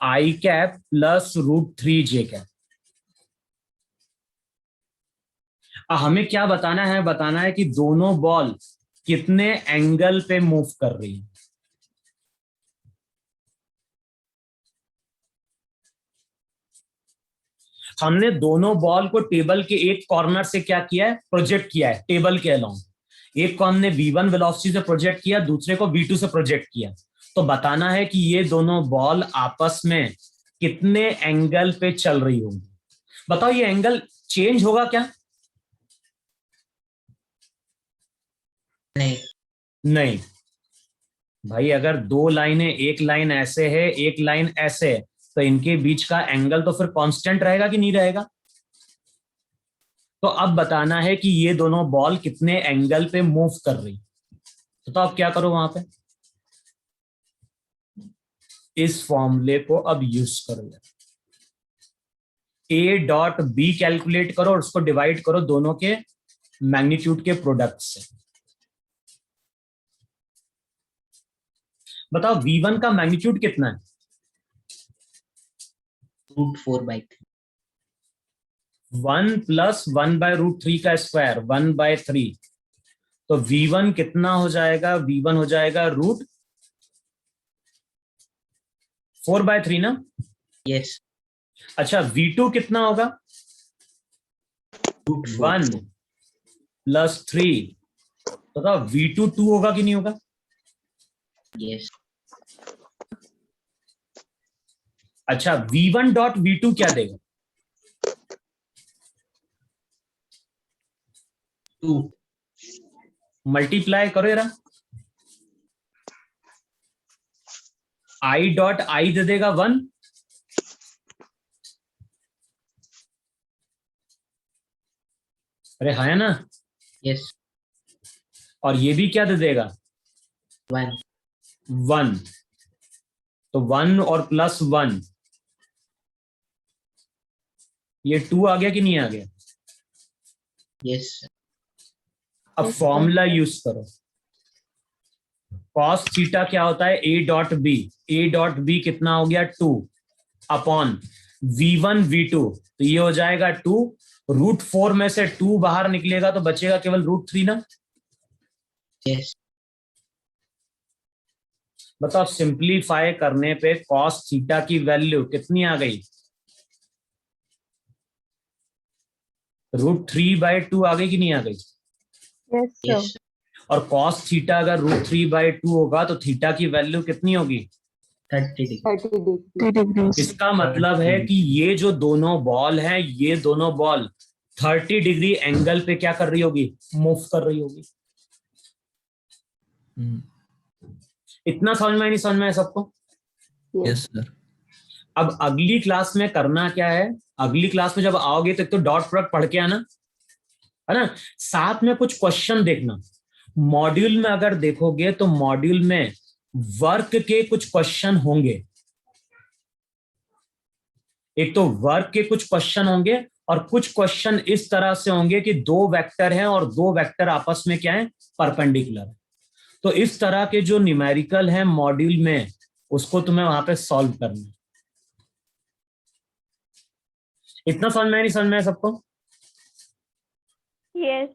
S3: I cap plus √3 J cap. हमें क्या बताना है? बताना है कि दोनों बॉल कितने एंगल पे मूव कर रही है। हमने दोनों बॉल को टेबल के एक कॉर्नर से क्या किया है? प्रोजेक्ट किया है टेबल के अलोंग। एक को हमने v1 वेलोसिटी से प्रोजेक्ट किया, दूसरे को v2 से प्रोजेक्ट किया। तो बताना है कि ये दोनों बॉल आपस में कितने एंगल पे चल रही होंगी। बताओ ये एंगल चेंज होगा क्या?
S1: नहीं।
S3: नहीं भाई, अगर दो लाइनें, एक लाइन ऐसे है, एक लाइन ऐसे है, तो इनके बीच का एंगल तो फिर कांस्टेंट रहेगा कि नहीं रहेगा? तो अब बताना है कि ये दोनों बॉल कितने एंगल पे मूव कर रही। तो आप क्या करो वहां पे, इस फॉर्मूले को अब यूज करो। ए डॉट बी कैलकुलेट करो और उसको डिवाइड करो दोनों के मैग्नीट्यूड के प्रोडक्ट से। बताओ V1 का मैग्नीट्यूड कितना है?
S1: √4/3।
S3: 1 प्लस 1/√3 का स्क्वायर 1/3। तो V1 कितना हो जाएगा? V1 हो जाएगा √4/3 ना?
S1: यस।
S3: अच्छा V2 कितना होगा?
S1: √4।
S3: 1 प्लस 3। बताओ V2 2 होगा कि नहीं होगा?
S1: यस।
S3: अच्छा V1 डॉट V2 क्या देगा?
S1: 2।
S3: मल्टीप्लाई करो जरा। I डॉट I दे देगा 1। अरे है ना?
S1: यस।
S3: और ये भी क्या दे देगा?
S1: 1।
S3: 1। तो 1 और प्लस 1, ये 2 आ गया कि नहीं आ गया?
S1: यस।
S3: अब फॉर्मूला यूज करो। कॉस थीटा क्या होता है? A dot B. A dot B कितना हो गया? 2 अपॉन V1 V2। तो ये हो जाएगा 2। √4 में से 2 बाहर निकलेगा तो बचेगा केवल √3 ना?
S1: यस।
S3: बताओ सिंप्लीफाई करने पे कॉस थीटा की वैल्यू कितनी आ गई? √3/2 आ गई कि नहीं आ गई?
S6: Yes, sir.
S1: यस।
S3: और कॉस थीटा अगर √3/2 होगा तो थीटा की वैल्यू कितनी होगी?
S1: 30 डिग्री।
S6: 30 degrees.
S3: इसका मतलब है कि ये जो दोनों बॉल हैं, ये दोनों बॉल 30 डिग्री एंगल पे क्या कर रही होगी? मूव कर रही होगी। इतना समझ में नहीं समझ में है सबको?
S6: Yes.
S4: सर।
S3: अब अगली क्लास में करना क्या है? अगली क्लास में जब आओगे तो एक तो डॉट प्रोडक्ट पढ़ के आना, है ना? साथ में कुछ क्वेश्चन देखना। मॉड्यूल में अगर देखोगे तो मॉड्यूल में वर्क के कुछ क्वेश्चन होंगे। एक तो वर्क के कुछ क्वेश्चन होंगे और कुछ क्वेश्चन इस तरह से होंगे कि 2 वेक्टर हैं और 2 वेक्टर आपस में क्या है? परपेंडिकुलर। तो इस तरह के जो न्यूमेरिकल हैं मॉड्यूल में, उसको तुम्हें वहां पे सॉल्व करना है। इतना समझ में नहीं समझ में है सबको?
S6: Yes.